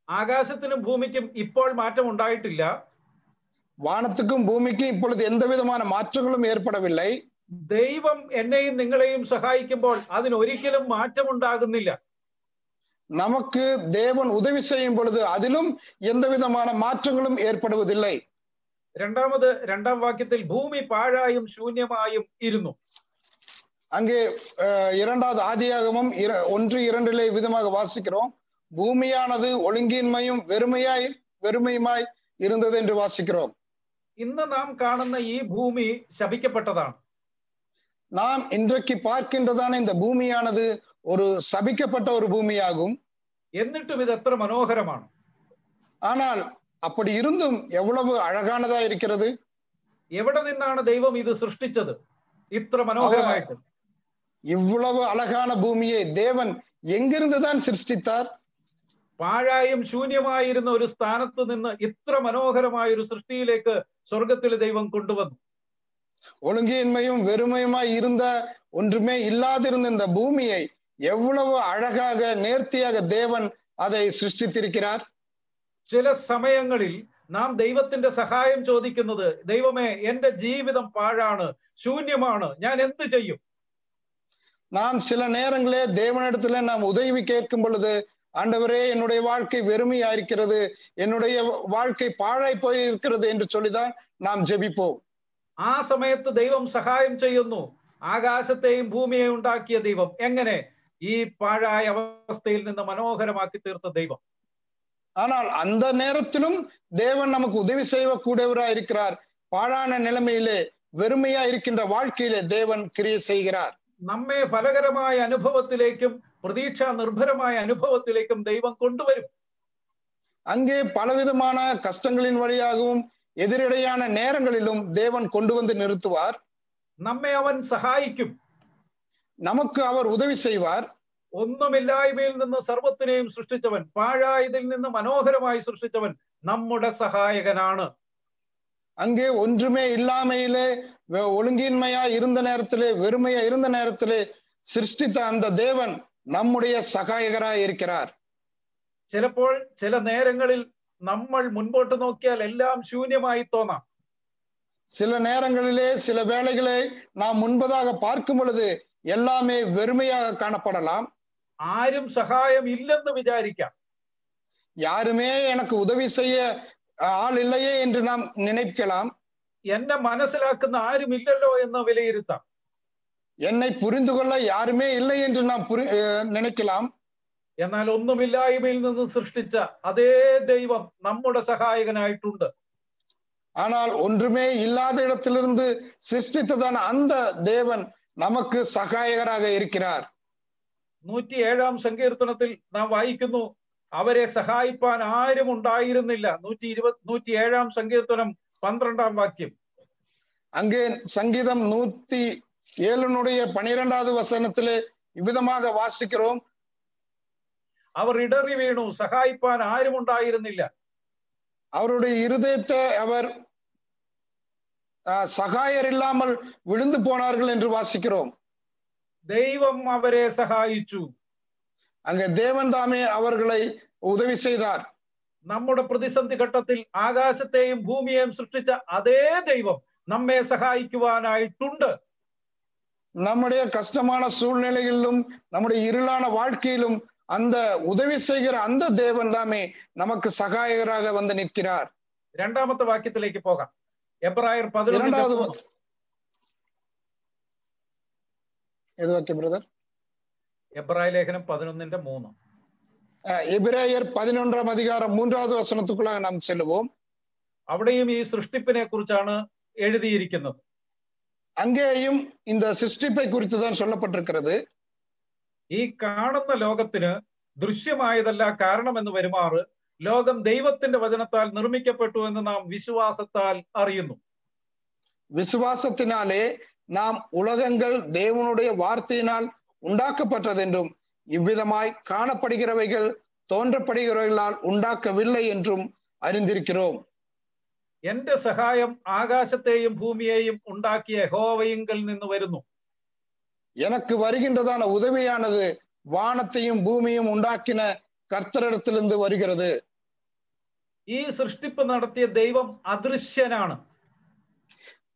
ആകാശത്തിനും ഭൂമിക്കും ഇപ്പോൾ മാറ്റം ഉണ്ടായിട്ടില്ല. வானத்துக்கும் பூமிக்கும் இப்பொழுது எந்த விதமான மாற்றங்களும் ஏற்படவில்லை. ദൈവം എന്നെയും നിങ്ങളെയും സഹായിക്കുമ്പോൾ അതിനൊരിക്കലും മാറ്റമുണ്ടാകുന്നില്ല. நமக்கு தேவன் உதவி செய்யும் பொழுது அதிலும் எந்த விதமான மாற்றங்களும் ஏற்படுவதில்லை. രണ്ടാമത് 2-ാം വാക്യത്തിൽ ഭൂമി പാഴായും ശൂന്യമായും ഇരുന്നു. அங்கே 2வது ஆதியாகமம் 1:2 விதமாக வாசிக்கிறோம், பூமியானது ஒழுங்கின்மையும் வெறுமையுமாய் இருந்தது என்று வாசிக்கிறோம். ഇന്ന് നാം കാണുന്ന ഈ ഭൂമി ശപിക്കപ്പെട്ടതാണ്. நாம் இன்றைக்கு பார்க்கின்றதான இந்த பூமியானது ஒரு சபிக்கப்பட்ட ஒரு பூமியாகும். എന്നിട്ടും ഇത് എത്ര മനോഹരമാണ്. ஆனால் அப்படி இருந்தும் எவ்வளவு அழகானதா இருக்கிறது. എവിടെ നിന്നാണ് ദൈവം ഇത് സൃഷ്ടിച്ചത് ഇത്ര മനോഹരമായിട്ട്? இவ்வளவு அழகான பூமியை தேவன் எங்கிருந்துதான் சிருஷ்டித்தார்? പാഴായും ശൂന്യമായിരുന്ന ഒരു സ്ഥാനത്ത് നിന്ന് ഇത്ര മനോഹരമായ ഒരു സൃഷ്ടിയിലേക്ക് സ്വർഗത്തിലെ ദൈവം കൊണ്ടുവന്നു. ஒழுங்கின்மையும் வெறுமையுமாய் இருந்த, ஒன்றுமே இல்லாதிருந்த இந்த பூமியை எவ்வளவு அழகாக நேர்த்தியாக தேவன் அதை சிருஷ்டித்திருக்கிறார். ചില സമയങ്ങളിൽ നാം ദൈവത്തിന്റെ സഹായം ചോദിക്കുന്നത്, ദൈവമേ എന്റെ ജീവിതം പാഴാണ്, ശൂന്യമാണ്, ഞാൻ എന്ത് ചെയ്യും? நாம் சில நேரங்களே தேவனிடத்துல நாம் உதவி கேட்கும் பொழுது, ஆண்டவரே என்னுடைய வாழ்க்கை வெறுமையா இருக்கிறது, என்னுடைய வாழ்க்கை பாழாய் போய் இருக்கிறது என்று சொல்லிதான் நாம் ஜெபிப்போம். ആ സമയത്ത് ദൈവം സഹായം ചെയ്യുന്നു. ആകാശത്തെയും ഭൂമിയെയും ഉണ്ടാക്കിയ ദൈവം എങ്ങനെ ഈ പാഴായ അവസ്ഥയിൽ നിന്ന് മനോഹരമാക്കി തീർത്ത ദൈവം. ஆனால் அந்த நேரத்திலும் தேவன் நமக்கு உதவி செய்யக்கூடியவராய் இருக்கிறார். பாழான நிலைமையிலே வெறுமையா இருக்கின்ற வாழ்க்கையிலே தேவன் கிரியை செய்கிறார். നമ്മെ ഫലകരമായ അനുഭവത്തിലേക്കും പ്രതീക്ഷാ നിർഭരമായ അനുഭവത്തിലേക്കും ദൈവം കൊണ്ടുവരും. அங்கே பலவிதமான கஷ்டங்களின் வழியாகவும் எதிரடையான நேரங்களிலும் தேவன் கொண்டு வந்து நிறுத்துவார். നമ്മെ അവൻ സഹായിക്കും. நமக்கு அவர் உதவி செய்வார். ഒന്നുമില്ലായ്മയിൽ നിന്ന് സർവ്വത്തിനെയും സൃഷ്ടിച്ചവൻ, പാഴായതിൽ നിന്ന് മനോഹരമായി സൃഷ്ടിച്ചവൻ നമ്മുടെ സഹായകനാണ്. அங்கே ஒன்றுமே இல்லாமையிலே ஒழுங்கின்மையா இருந்த நேரத்திலே வெறுமையா இருந்த நேரத்திலே சிருஷ்டித்த அந்த தேவன் நம்முடைய சகாயகராய் இருக்கிறார். ചിലപ്പോൾ ചില നേരങ്ങളിൽ നമ്മൾ മുൻപോട്ട് നോക്കിയാൽ എല്ലാം ശൂന്യമായി തോന്നാം. சில நேரங்களிலே சில வேளைகளை நாம் முன்பதாக பார்க்கும் பொழுது எல்லாமே வெறுமையாக காணப்படலாம். ആരും സഹായം ഇല്ലെന്ന് വിചാരിക്കാം. யாருமே எனக்கு உதவி செய்ய ஆள் இல்லையே என்று நாம் நினைக்கலாம். എന്നെ മനസ്സിലാക്കുന്ന ആരും ഇല്ലല്ലോ എന്ന് വിലയിരുത്താം. என்னை புரிந்து கொள்ள யாருமே இல்லை என்று நாம் நினைக்கலாம். എന്നാൽ ഒന്നുമില്ലായ്മയിൽ നിന്ന് സൃഷ്ടിച്ച അതേ ദൈവം നമ്മുടെ സഹായകനായിട്ടുണ്ട്. ஆனால் ஒன்றுமே இல்லாத இடத்திலிருந்து சிருஷ்டித்ததான அந்த தேவன் நமக்கு சகாயகராக இருக்கிறார். 107-ാം സങ്കീർത്തനത്തിൽ നാം വായിക്കുന്നു, അവരെ സഹായിപ്പാൻ ആരും ഉണ്ടായിരുന്നില്ല. 107-ാം സങ്കീർത്തനം 12-ാം വാക്യം. அங்கே சங்கீதம் 107 12வது வசனத்திலே இவ்விதமாக வாசிக்கிறோம். അവർ ഇടറി വീണു, സഹായിപ്പാൻ ആരും ഉണ്ടായിരുന്നില്ല. அவருடைய இருதயத்தை அவர் சகாயர் இல்லாமல் விழுந்து போனார்கள் என்று வாசிக்கிறோம். ദൈവം അവരെ സഹായിച്ചു. அங்கே தேவன் தாமே அவர்களை உதவி செய்தார். നമ്മുടെ പ്രതിസന്ധി ഘട്ടത്തിൽ ആകാശത്തെയും ഭൂമിയെയും സൃഷ്ടിച്ച അതേ ദൈവം നമ്മെ സഹായിക്കുവാനായിട്ടുണ്ട്. நம்முடைய கஷ்டமான சூழ்நிலைகளிலும் நம்முடைய இருளான வாழ்க்கையிலும் அந்த உதவி செய்கிற அந்த தேவன் தாமே நமக்கு சகாயகராக வந்து நிற்கிறார். രണ്ടാമത്തെ വാക്യത്തിലേക്ക് പോകാം. എബ്രായർ 11 എബ്രായ ലേഖനം 11:3. எபிரேயர் 11-ாம் அதிகாரம் 3வது வசனத்துக்குள்ளாக நாம் செல்லுவோம். അവിടെയും ഈ സൃഷ്ടിപ്പിനെ കുറിച്ചാണ് എഴുതിയിരിക്കുന്നത്. அங்கேயும் இந்த சிருஷ்டிப்பை குறித்து தான் சொல்லப்பட்டிருக்கிறது. ഈ കാണുന്ന ലോകത്തിന് ദൃശ്യമായതല്ല കാരണമെന്ന് വരുമാറ് ലോകം ദൈവത്തിന്റെ വചനത്താൽ നിർമ്മിക്കപ്പെട്ടു എന്ന് നാം വിശ്വാസത്താൽ അറിയുന്നു. விசுவாசத்தினாலே நாம் உலகங்கள் தேவனுடைய வார்த்தையினால் உண்டாக்கப்பட்டதென்றும் இவ்விதமாய் காணப்படுகிறவைகள் தோன்றப்படுகிறவர்களால் உண்டாக்கவில்லை என்றும் அறிந்திருக்கிறோம். എന്റെ സഹായം ആകാശത്തെയും ഭൂമിയെയും ഉണ്ടാക്കിയ യഹോവയിങ്കൽ നിന്ന് വരുന്നു. எனக்கு வருகின்றதான உதவியானது வானத்தையும் பூமியும் உண்டாக்கின கர்த்தரிடத்திலிருந்து வருகிறது. ഈ സൃഷ്ടിപ്പ് നടത്തിയ ദൈവം അദൃശ്യനാണ്.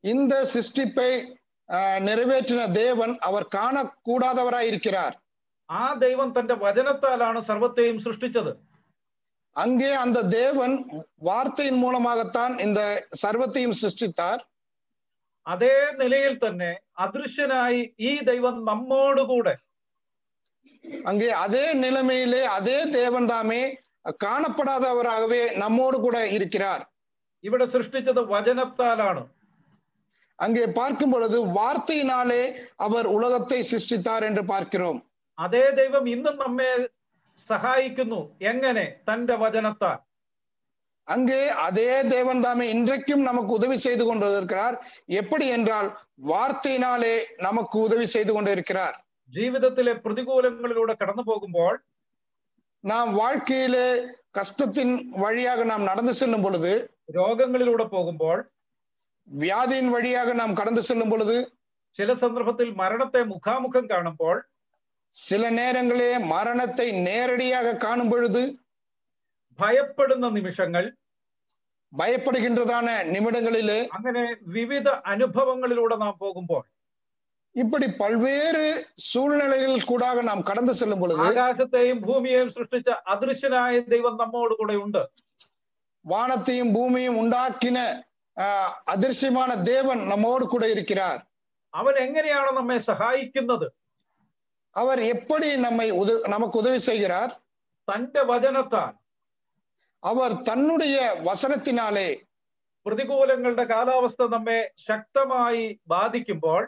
இந்த சிருஷ்டிப்பை நிறைவேற்றின தேவன் அவர் காணக்கூடாதவராய் இருக்கிறார். ആ ദൈവം തന്റെ വചനത്താലാണ് സർവത്തെയും സൃഷ്ടിച്ചത്. அங்கே அந்த தேவன் வார்த்தையின் மூலமாகத்தான் இந்த சர்வத்தையும் சிருஷ்டித்தார். അതേ നിലയിൽ തന്നെ അദൃശ്യനായി ഈ ദൈവം നമ്മോടുകൂടെ, அங்கே அதே நிலைமையிலே அதே தேவன் தாமே காணப்படாதவராகவே நம்மோடு கூட இருக்கிறார். ഇവിടെ സൃഷ്ടിച്ചത് വചനത്താലാണ്. அங்கே பார்க்கும் பொழுது வார்த்தையினாலே அவர் உலகத்தை சிருஷ்டித்தார் என்று பார்க்கிறோம். അതേ ദൈവം ഇന്നും നമ്മെ സഹായിക്കുന്നു. എങ്ങനെ? തന്റെ വചനത്താൽ. அங்கே அதே தேவன் தாமே இன்றைக்கும் நமக்கு உதவி செய்து கொண்டிருக்கிறார். எப்படி என்றால் வார்த்தையினாலே நமக்கு உதவி செய்து கொண்டிருக்கிறார். ജീവിതത്തിലെ പ്രതികൂലങ്ങളിലൂടെ കടന്നു പോകുമ്പോൾ, நாம் வாழ்க்கையிலே கஷ்டத்தின் வழியாக நாம் நடந்து செல்லும் பொழுது, രോഗങ്ങളിലൂടെ പോകുമ്പോൾ, வியாதியின் வழியாக நாம் கடந்து செல்லும் பொழுது, ചില സന്ദർഭത്തിൽ മരണത്തെ മുഖാമുഖം കാണുമ്പോൾ, சில நேரங்களே மரணத்தை நேரடியாக காணும் பொழுது, ഭയപ്പെടുന്ന നിമിഷങ്ങൾ, பயப்படுகின்றதான நிமிடங்களிலே, അങ്ങനെ വിവിധ അനുഭവങ്ങളിലൂടെ നാം പോകുമ്പോൾ, இப்படி பல்வேறு சூழ்நிலைகள் கூடாக நாம் கடந்து செல்லும் பொழுது, ആകാശത്തെയും ഭൂമിയെയും സൃഷ്ടിച്ച അദൃശ്യനായ ദൈവം നമ്മോട് കൂടെ ഉണ്ട്. வானத்தையும் பூமியும் உண்டாக்கின அதிர்ஷ்யமான தேவன் நம்மோடு கூட இருக்கிறார். അവൻ എങ്ങനെയാണ് നമ്മെ സഹായിക്കുന്നത്? அவர் எப்படி நமக்கு உதவி செய்கிறார்? തന്റെ വചനത്താൽ. அவர் தன்னுடைய வசனத்தினாலே പ്രതികൂലങ്ങളുടെ കാലാവസ്ഥ നമ്മെ ശക്തമായി ബാധിക്കുമ്പോൾ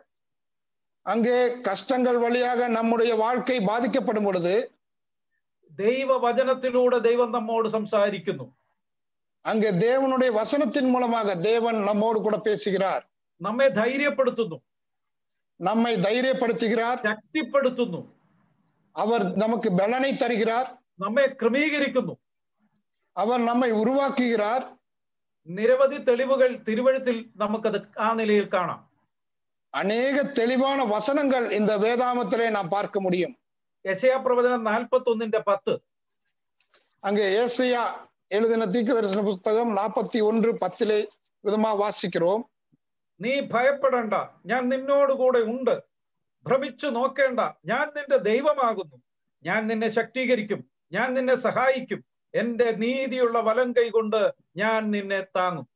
அங்கே கஷ்டங்கள் வழியாக நம்முடைய வாழ்க்கை பாதிக்கப்படும் பொழுது ദൈവവചനത്തിലൂടെ ദൈവം നമ്മോട് സംസാരിക്കുന്നു. அங்கே தேவனுடைய வசனத்தின் மூலமாக தேவன் நம்மோடு கூட பேசுகிறார். നമ്മെ ധൈര്യപ്പെടുത്തുന്നു, நம்மை தைரியப்படுத்துகிறார், ശക്തിപ്പെടുത്തുന്നു, அவர் நமக்கு பலனை தருகிறார், നമ്മെ ക്രമീകരിക്കുന്നു. அவர் நம்மை உருவாக்குகிறார். നിരവധി തെളിവുകൾ തിരുവഴുത്തിൽ നമുക്കത് ആ നിലയിൽ കാണാം. அநேக தெளிவான வசனங்கள் இந்த வேதாமத்திலே நாம் பார்க்க முடியும். യെശയ്യാ പ്രവചനം 41:10. அங்கே ஏசாயா எழுதின தீர்க்கதரிசன புத்தகம் 41:10 விதமா வாசிக்கிறோம். നീ ഭയപ്പെടേണ്ട, ഞാൻ നിന്നോട് കൂടെ ഉണ്ട്. ഭ്രമിച്ചു നോക്കേണ്ട, ഞാൻ നിന്റെ ദൈവമാകുന്നു. ഞാൻ നിന്നെ ശക്തീകരിക്കും, ഞാൻ നിന്നെ സഹായിക്കും. എന്റെ നീതിയുള്ള വലം കൈ കൊണ്ട് ഞാൻ നിന്നെ താങ്ങും.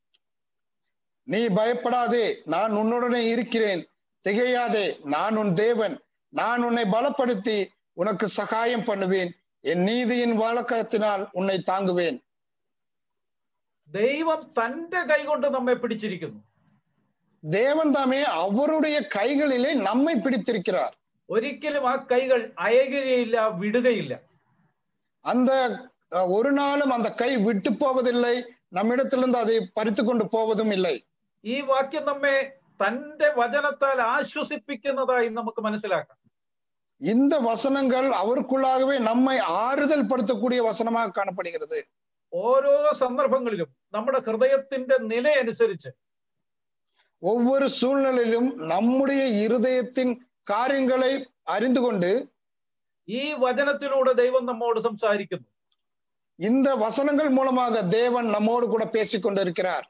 நீ பயப்படாதே, நான் உன்னுடனே இருக்கிறேன். திகையாதே, நான் உன் தேவன். நான் உன்னை பலப்படுத்தி உனக்கு சகாயம் பண்ணுவேன். என் நீதியின் வழக்கத்தினால் உன்னை தாங்குவேன். ദൈവം തന്റെ കൈ കൊണ്ട് നമ്മെ പിടിച്ചിരിക്കുന്നു. தேவன் தாமே அவருடைய கைகளிலே நம்மை பிடித்திருக்கிறார். ഒരിക്കലും ആ കൈകൾ അയകുകയില്ല, വിടുകയില്ല. அந்த ஒரு நாளும் அந்த கை விட்டு போவதில்லை, நம்மிடத்திலிருந்து அதை பறித்து கொண்டு போவதும் இல்லை. ഈ വാക്യം നമ്മെ തന്റെ വചനത്താൽ ആശ്വസിപ്പിക്കുന്നതായി നമുക്ക് മനസ്സിലാക്കാം. இந்த வசனங்கள் அவருக்குள்ளாகவே நம்மை ஆறுதல் படுத்தக்கூடிய வசனமாக காணப்படுகிறது. ഓരോ സന്ദർഭങ്ങളിലും നമ്മുടെ ഹൃദയത്തിന്റെ നിലയനുസരിച്ച് ஒவ்வொரு சூழ்நிலையிலும் நம்முடைய இருதயத்தின் காரியங்களை அறிந்து கொண்டு ഈ വചനത്തിലൂടെ ദൈവം നമ്മോട് സംസാരിക്കുന്നു. இந்த வசனங்கள் மூலமாக தேவன் நம்மோடு கூட பேசிக் கொண்டிருக்கிறார்.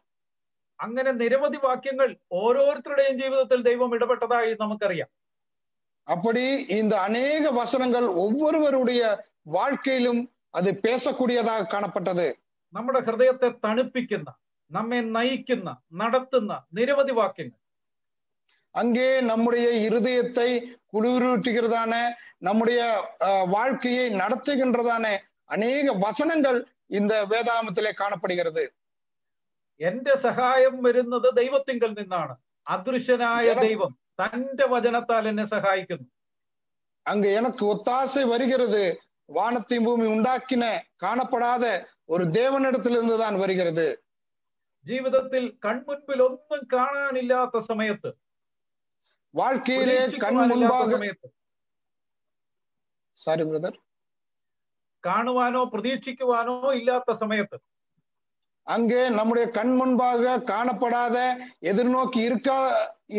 അങ്ങനെ നിരവധി വാക്യങ്ങൾ ഓരോരുത്തരുടെയും ജീവിതത്തിൽ ദൈവം ഇടപെട്ടതായി നമുക്കറിയാം. அப்படி இந்த அநேக வசனங்கள் ஒவ்வொருவருடைய வாழ்க்கையிலும் அது பேசக்கூடியதாக காணப்பட்டது. നമ്മുടെ ഹൃദയത്തെ തണുപ്പിക്കുന്ന, നമ്മെ നയിക്കുന്ന, നടത്തുന്ന നിരവധി വാക്യങ്ങൾ. அங்கே நம்முடைய இருதயத்தை குளிரூட்டுகிறதான, நம்முடைய வாழ்க்கையை நடத்துகின்றதான அநேக வசனங்கள் இந்த வேதாமத்திலே காணப்படுகிறது. എന്റെ സഹായം വരുന്നത് ദൈവത്തിങ്കൽ നിന്നാണ്. അദൃശ്യനായ ദൈവം തന്റെ വചനത്താൽ എന്നെ സഹായിക്കുന്നു. அங்க எனக்கு ஒத்தாசை வருகிறது, வானத்தையும் பூமி உண்டாக்கின காணப்படாத ஒரு தேவனிடத்திலிருந்து தான் வருகிறது. ജീവിതത്തിൽ കൺമുൻപിൽ ഒന്നും കാണാനില്ലാത്ത സമയത്ത്, வாழ்க்கையிலே கண் முன்பாக சாரி பிரதர் കാണുവാനോ പ്രതീക്ഷിക്കുവാനോ ഇല്ലാത്ത സമയത്ത്, அங்கே நம்முடைய கண் முன்பாக காணப்படாத, எதிர்நோக்கி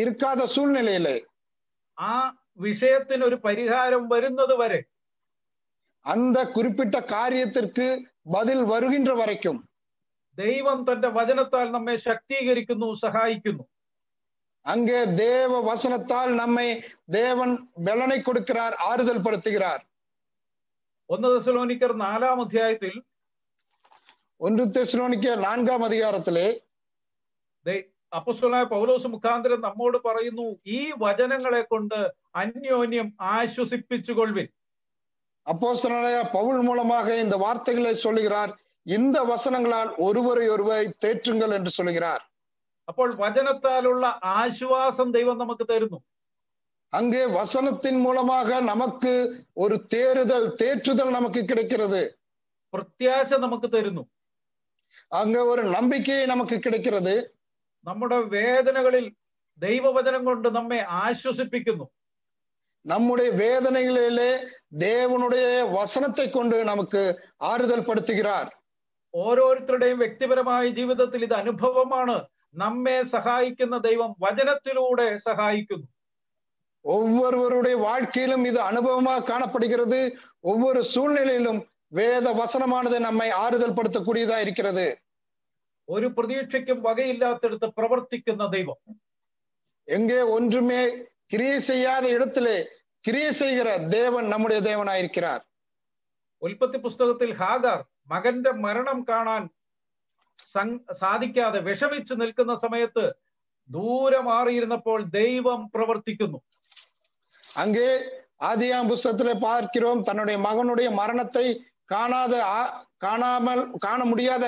இருக்காத சூழ்நிலையிலே ആ വിഷയത്തിന് ഒരു പരിഹാരം വരുന്നത് വരെ, அந்த குறிப்பிட்ட காரியத்திற்கு பதில் வருகின்ற வரைக்கும் ദൈവം തന്റെ വചനത്താൽ നമ്മെ ശക്തീകരിക്കുന്നു, സഹായിക്കുന്നു. அங்கே தேவ வசனத்தால் நம்மை தேவன் பலனை கொடுக்கிறார், ஆறுதல் படுத்துகிறார். 1 തെസ്സലോനിക്കർ 4-ാം അധ്യായത്തിൽ 1 തെസ്സലോനിക്കർ 4-ാം அதிகாரத்திலே അപ്പോസ്തലനായ പൗലോസ് മുഖാന്തരം നമ്മോട് പറയുന്നു, ഈ വചനങ്ങളെ കൊണ്ട് അന്യോന്യം ആശ്വസിപ്പിച്ചുകൊള്ളുവിൻ. அப்போஸ்தலனாയ பவுல் மூலமாக இந்த வார்த்தைகளை சொல்லுகிறார், இந்த வசனங்களால் ஒருவரை ஒருவரை தேற்றுங்கள் என்று சொல்லுகிறார். അപ്പോൾ വചനത്താലുള്ള ആശ്വാസം ദൈവം നമുക്ക് തരുന്നു. அங்கே வசனத்தின் மூலமாக நமக்கு ஒரு தேற்றுதல் நமக்கு கிடைக்கிறது. പ്രത്യാശ നമുക്ക് തരുന്നു. அங்க ஒரு நம்பிக்கை நமக்கு கிடைக்கிறது. നമ്മുടെ വേദനകളിൽ ദൈവവചനം കൊണ്ട് നമ്മെ ആശ്വസിപ്പിക്കുന്നു. நம்முடைய வேதனைகளிலே தேவனுடைய வசனத்தை கொண்டு நமக்கு ஆறுதல் படுத்துகிறார். ഓരോരുത്തരുടെയും വ്യക്തിപരമായ ജീവിതത്തിൽ ഇത് അനുഭവമാണ്. നമ്മെ സഹായിക്കുന്ന ദൈവം വചനത്തിലൂടെ സഹായിക്കുന്നു. ஒவ்வொருவருடைய வாழ்க்கையிலும் இது அனுபவமாக காணப்படுகிறது. ஒவ்வொரு சூழ்நிலையிலும் வேத வசனமானது நம்மை ஆறுதல் படுத்தக்கூடியதா இருக்கிறது. ഒരു പ്രതീക്ഷയ്ക്കും വകയില്ലാത്തടുത്ത് പ്രവർത്തിക്കുന്ന ദൈവം, எங்கே ஒன்றுமே கிரியை செய்யாத இடத்திலே கிரியை செய்கிற தேவன் நம்முடைய தேவனாயிருக்கிறார். ഉൽപ്പത്തി പുസ്തകത്തിൽ ഹാഗാർ മകന്റെ മരണം കാണാൻ സാധിക്കാതെ വിഷമിച്ചു നിൽക്കുന്ന സമയത്ത് ദൂരെ മാറിയിരുന്നപ്പോൾ ദൈവം പ്രവർത്തിക്കുന്നു. அங்கே ஆதியாம் புஸ்தகத்திலே பார்க்கிறோம், தன்னுடைய மகனுடைய மரணத்தை காண முடியாத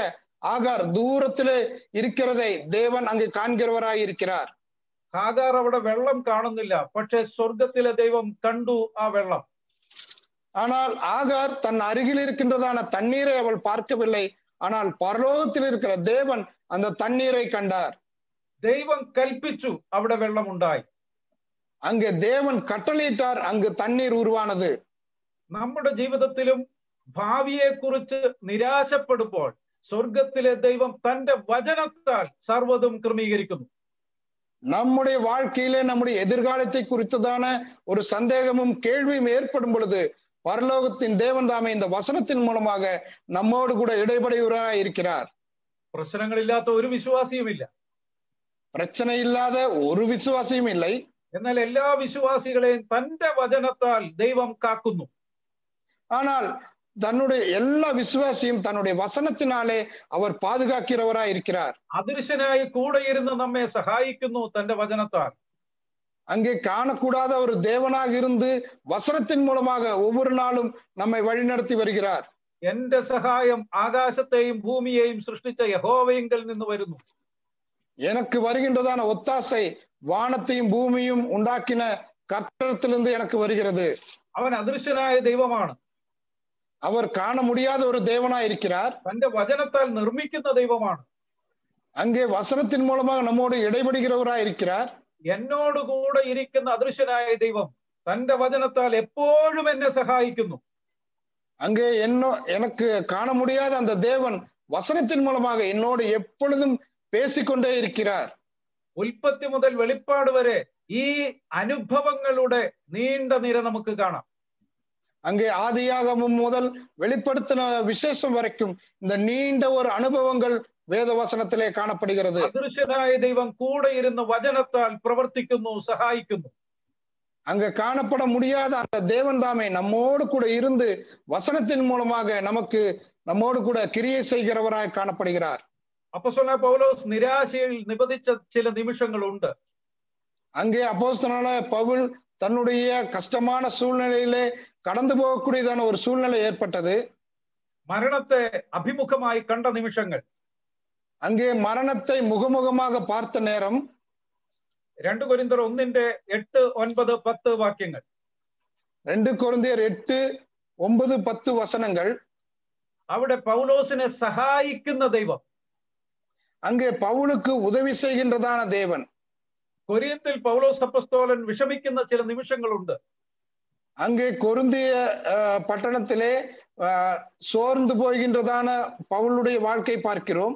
ஆகார் தூரத்திலே இருக்கிறதை தேவன் அங்கு காண்கிறவராய் இருக்கிறார். ഹാഗാർ അവിടെ വെള്ളം കാണുന്നില്ല, പക്ഷെ സ്വർഗത്തിലെ ദൈവം കണ്ടു ആ വെള്ളം. ஆனால் ஆகார் தன் அருகில் இருக்கின்றதான தண்ணீரை அவள் பார்க்கவில்லை, ஆனால் பரலோகத்தில் இருக்கிற தேவன் அந்த தண்ணீரை கண்டார். ദൈവം കൽപ്പിച്ചു, അവിടെ വെള്ളം ഉണ്ടായി. அங்கே தேவன் கட்டளையிட்டார், அங்கு தண்ணீர் உருவானது. നമ്മുടെ ജീവിതത്തിലും ഭാവിയെ കുറിച്ച് നിരാശപ്പെടുമ്പോൾ സ്വർഗത്തിലെ ദൈവം തന്റെ വചനത്താൽ സർവ്വതും ക്രമീകരിക്കുന്നു. நம்முடைய வாழ்க்கையிலே நம்முடைய எதிர்காலத்தை குறித்ததான ஒரு சந்தேகமும் கேள்வியும் ஏற்படும் பொழுது பரலோகத்தின் தேவன் தாமே இந்த வசனத்தின் மூலமாக நம்மோடு கூட இடைபடுகிறவராய் இருக்கிறார். പ്രശ്നങ്ങളില്ലാത്ത ഒരു വിശ്വാസിയുമില്ല, பிரச்சனை இல்லாத ஒரு விசுவாசியும் இல்லை. എന്നാൽ എല്ലാ വിശ്വാസികളെയും തന്റെ വചനത്താൽ ദൈവം കാക്കുന്നു. ஆனால் தன்னுடைய எல்லா விசுவாசியும் தன்னுடைய வசனத்தினாலே அவர் பாதுகாக்கிறவராய் இருக்கிறார். അദൃശ്യനായി കൂടെ ഇരുന്ന് നമ്മെ സഹായിക്കുന്നു തന്റെ വചനത്താൽ. அங்கே காணக்கூடாத ஒரு தேவனாக இருந்து வசனத்தின் மூலமாக ஒவ்வொரு நாளும் நம்மை வழிநடத்தி வருகிறார். എന്റെ സഹായം ആകാശത്തെയും ഭൂമിയെയും സൃഷ്ടിച്ച യഹോവയിങ്കൽ നിന്ന് വരുന്നു. எனக்கு வருகின்றதான ஒத்தாசை வானத்தையும் பூமியும் உண்டாக்கின கர்த்தரிடத்திலிருந்து எனக்கு வருகிறது. അവൻ അദൃശ്യനായ ദൈവമാണ്. அவர் காண முடியாத ஒரு தேவனாய் இருக்கிறார். തന്റെ വചനത്താൽ നിർമ്മിക്കുന്ന ദൈവമാണ്. அங்கே வசனத்தின் மூலமாக நம்மோடு இடைபடுகிறவராய் இருக்கிறார். എന്നോട് കൂടെ ഇരിക്കുന്ന അദൃശ്യനായ ദൈവം തന്റെ വചനത്താൽ എപ്പോഴും എന്നെ സഹായിക്കുന്നു. அங்கே எனக்கு காண முடியாத அந்த தேவன் வசனத்தின் மூலமாக என்னோடு எப்பொழுதும் பேசிக்கொண்டே இருக்கிறார். ഉൽപ്പത്തി മുതൽ വെളിപ്പാട് വരെ ഈ അനുഭവങ്ങളുടെ നീണ്ട നിര നമുക്ക് കാണാം. அங்கே ஆதியாகமம் முதல் வெளிப்படுத்தின விசேஷம் வரைக்கும் இந்த நீண்ட ஒரு அனுபவங்கள் வேத வசனத்திலே காணப்படுகிறது. അദൃശ്യനായ ദൈവം കൂടെ ഇരുന്ന് വചനത്താൽ പ്രവർത്തിക്കുന്നു, സഹായിക്കുന്നു. அங்க காணப்பட முடியாத அந்த தேவன் தாமே நம்மோடு கூட இருந்து வசனத்தின் மூலமாக நம்மோடு கூட கிரியை செய்கிறவராய் காணப்படுகிறார். അപ്പോസ്തലനായ പൗലോസ് നിരാശയിൽ നിപതിച്ച ചില നിമിഷങ്ങളുണ്ട്. அங்கே அப்போஸ்தலனான பவுல் தன்னுடைய கஷ்டமான சூழ்நிலையிலே கடந்து போகக்கூடியதான ஒரு சூழ்நிலை ஏற்பட்டது. മരണത്തെ അഭിമുഖമായി കണ്ട നിമിഷങ്ങൾ. அங்கே மரணத்தை முகமுகமாக பார்த்த நேரம். 2 കൊരിന്ത്യർ 1:8-9-10 വാക്യങ്ങൾ. 2 கொரிந்தியர் 8:9-10 வசனங்கள். അവിടെ പൗലോസിനെ സഹായിക്കുന്ന ദൈവം, அங்கே பவுலுக்கு உதவி செய்கின்றதான தேவன். കൊരിന്തിൽ പൗലോസ് അപ്പോസ്തലൻ വിഷമിക്കുന്ന ചില നിമിഷങ്ങളുണ്ട്. அங்கே கொரிந்திய பட்டணத்திலே சோர்ந்து போகின்றதான பவுலுடைய வாழ்க்கை பார்க்கிறோம்.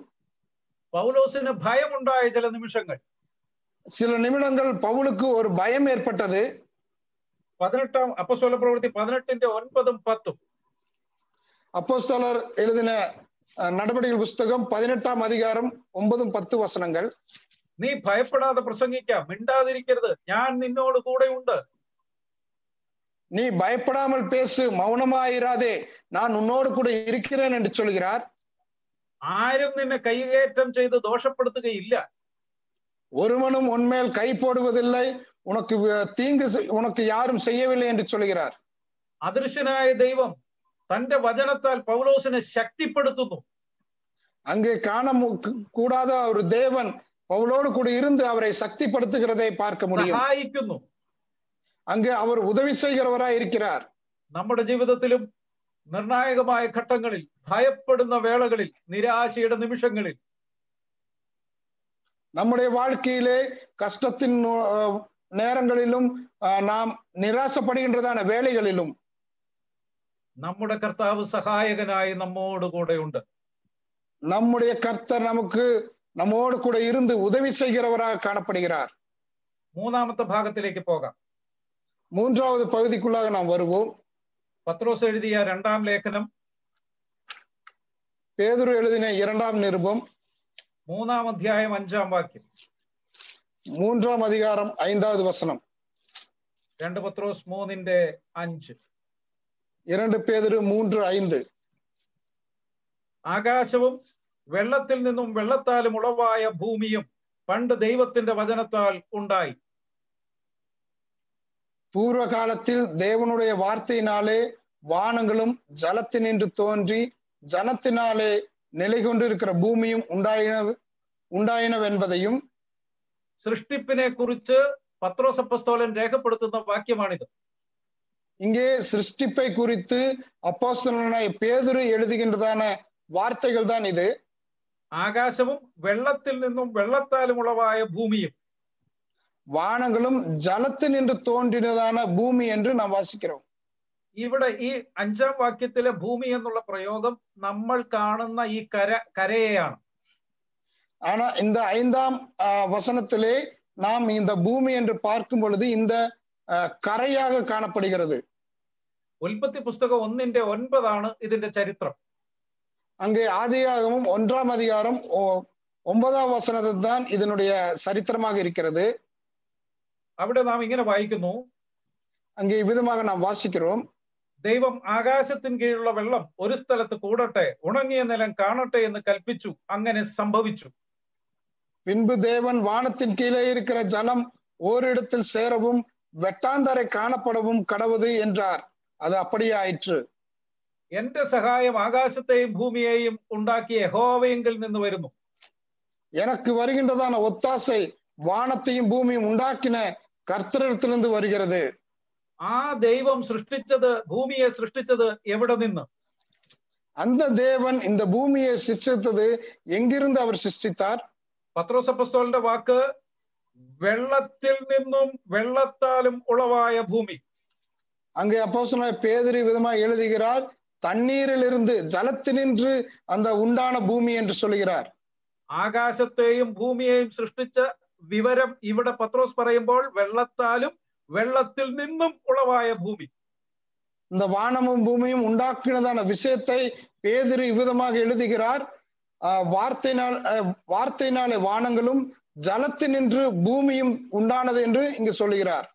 പൗലോസിന് ഭയമുണ്ടായ ചില നിമിഷങ്ങൾ. சில நிமிடங்கள் பவுலுக்கு ஒரு பயம் ஏற்பட்டது. 18 അപ്പോസ്തല പ്രവൃത്തി 18:9-10. அப்போஸ்தலர் எழுதின நடபடிகள் புஸ்தகம் 18ஆம் அதிகாரம் 9-10 வசனங்கள். നീ ഭയപ്പെടാതെ പ്രസംഗിക്കാം, മിണ്ടാതിരിക്കരുത്, ഞാൻ നിന്നോട് കൂടെ ഉണ്ട്. நீ பயப்படாமல் பேசு, மௌனமாயிராதே, நான் உன்னோடு கூட இருக்கிறேன் என்று சொல்கிறார். ആരും നിന്നെ കൈകേറ്റം ചെയ്ത് ദോഷപ്പെടുത്തുകയില്ല. ஒருவனும் உன்மேல் கை போடுவதில்லை, உனக்கு தீங்கு உனக்கு யாரும் செய்யவில்லை என்று சொல்கிறார். അദൃശ്യനായ ദൈവം തന്റെ വചനത്താൽ പൗലോസിനെ ശക്തിപ്പെടുത്തുന്നു. அங்கே காண கூடாத ஒரு தேவன் பவுலோடு கூட இருந்து அவரை சக்திப்படுத்துகிறதை பார்க்க முடியும். സഹായിക്കുന്നു. அங்கே அவர் உதவி செய்கிறவராய் இருக்கிறார். നമ്മുടെ ജീവിതത്തിലും നിർണായകമായ ഘട്ടങ്ങളിൽ, ഭയപ്പെടുന്ന വേളകളിൽ, നിരാശയുടെ നിമിഷങ്ങളിൽ நம்முடைய வாழ்க்கையிலே கஷ்டத்தின் நேரங்களிலும் நாம் நிராசப்படுகின்றதான வேளைகளிலும் നമ്മുടെ കർത്താവ് സഹായകനായി നമ്മോട് കൂടെയുണ്ട്. நம்முடைய கர்த்தர் நம்மோடு கூட இருந்து உதவி செய்கிறவராக காணப்படுகிறார். മൂന്നാമത്തെ ഭാഗത്തിലേക്ക് പോകാം. மூன்றாவது பகுதிக்குள்ளாக நாம் வருவோம். പത്രോസ് എഴുതിയ 2-ാം ലേഖനം, பேதுரு எழுதின 2ஆம் நிருபம் 3-ാം അധ്യായം 5-ാം വാക്യം. 3ஆம் அதிகாரம் 5வது வசனம். 2 പത്രോസ് 3:5. 2 பேதுரு 3:5. ആകാശവും വെള്ളത്തിൽ നിന്നും വെള്ളത്താലും ഉളവായ ഭൂമിയും പണ്ട് ദൈവത്തിന്റെ വചനത്താൽ ഉണ്ടായി. பூர்வ காலத்தில் தேவனுடைய வார்த்தையினாலே வானங்களும் ஜலத்தினின்று தோன்றி ஜலத்தினாலே நிலை கொண்டிருக்கிற பூமியும் ഉണ്ടായിനവെன்பதையும் സൃഷ്ടിപ്പിനെ കുറിച്ച് പത്രോസ് അപ്പോസ്തലൻ രേഖപ്പെടുത്തുന്ന വാക്യമാണിത്. இங்கே சிருஷ்டிப்பை குறித்து அப்போஸ்தலனாയ பேதுரு எழுதுகின்றதான வார்த்தைகள் தான் இது. ആകാശവും വെള്ളത്തിൽ നിന്നും വെള്ളത്താലും ഉളവായ ഭൂമിയും வானங்களும் ஜலத்தினின்று தோன்றினதான பூமி என்று நாம் வாசிக்கிறோம். ഇവിടെ ഈ 5-ാം വാക്യത്തിലെ ഭൂമി എന്നുള്ള പ്രയോഗം നമ്മൾ കാണുന്ന ഈ കരയെയാണ്. ஆனா இந்த 5-ஆம் வசனத்திலே நாம் இந்த பூமி என்று பார்க்கும் பொழுது இந்த கரையாக காணப்படுகிறது. ഉൽപ്പത്തി പുസ്തകം 1:9 ഇതിന്റെ ചരിത്രം. அங்கே ஆதியாகமம் 1-ஆம் அதிகாரம் 9-ஆம் வசனத்தில் தான் இதனுடைய சரித்திரமாக இருக்கிறது. അവിടെ നാം ഇങ്ങനെ വായിക്കുന്നു, அங்கே இவ்விதமாக நாம் வாசிக்கிறோம். ദൈവം ആകാശത്തിന് കീഴിലുള്ള വെള്ളം ഒരു സ്ഥലത്ത് കൂടട്ടെ, ഉണങ്ങിയ നിലം കാണട്ടെ എന്ന് കൽപ്പിച്ചു. അങ്ങനെ സംഭവിച്ചു. பின்பு தேவன் வானத்தின் கீழே இருக்கிற ஜலம் ஓரிடத்தில் சேரவும் வெட்டாந்தரை காணப்படவும் கடவுது என்றார். அது அப்படியே ஆயிற்று. എന്റെ സഹായം ആകാശത്തെയും ഭൂമിയെയും ഉണ്ടാക്കിയ യഹോവയെങ്കിൽ നിന്ന് വരുന്നു. எனக்கு வருகின்றதான ஒத்தாசை வானத்தையும் பூமியும் உண்டாக்கின கர்த்தரிடத்திலிருந்து வருகிறது. ആ ദൈവം സൃഷ്ടിച്ചത്, ഭൂമിയെ സൃഷ്ടിച്ചത് എവിടെ നിന്ന്? அந்த தேவன் இந்த பூமியை சிருஷ்டித்தது எங்கிருந்து அவர் சிருஷ்டித்தார்? പത്രോസ് അപ്പോസ്തലന്റെ വാക്ക് വെള്ളത്തിൽ നിന്നും വെള്ളത്താലും ഉളവായ ഭൂമി. அங்கே அப்போஸ்தலனாയ பேதுரு விதமாக எழுதுகிறார், தண்ணீரிலிருந்து ஜலத்தினின்று அந்த உண்டான பூமி என்று சொல்கிறார். ആകാശത്തെയും ഭൂമിയെയും സൃഷ്ടിച്ച വിവരം ഇവിടെ പത്രോസ് പറയുമ്പോൾ വെള്ളത്താലും വെള്ളത്തിൽ നിന്നും ഉളവായ ഭൂമി. இந்த வானமும் பூமியும் உண்டாக்கினதான விஷயத்தை பேதுரு இவ்விதமாக எழுதுகிறார். வார்த்தையினாலே வானங்களும் ஜலத்தினின்று பூமியும் உண்டானது என்று இங்கு சொல்லுகிறார்.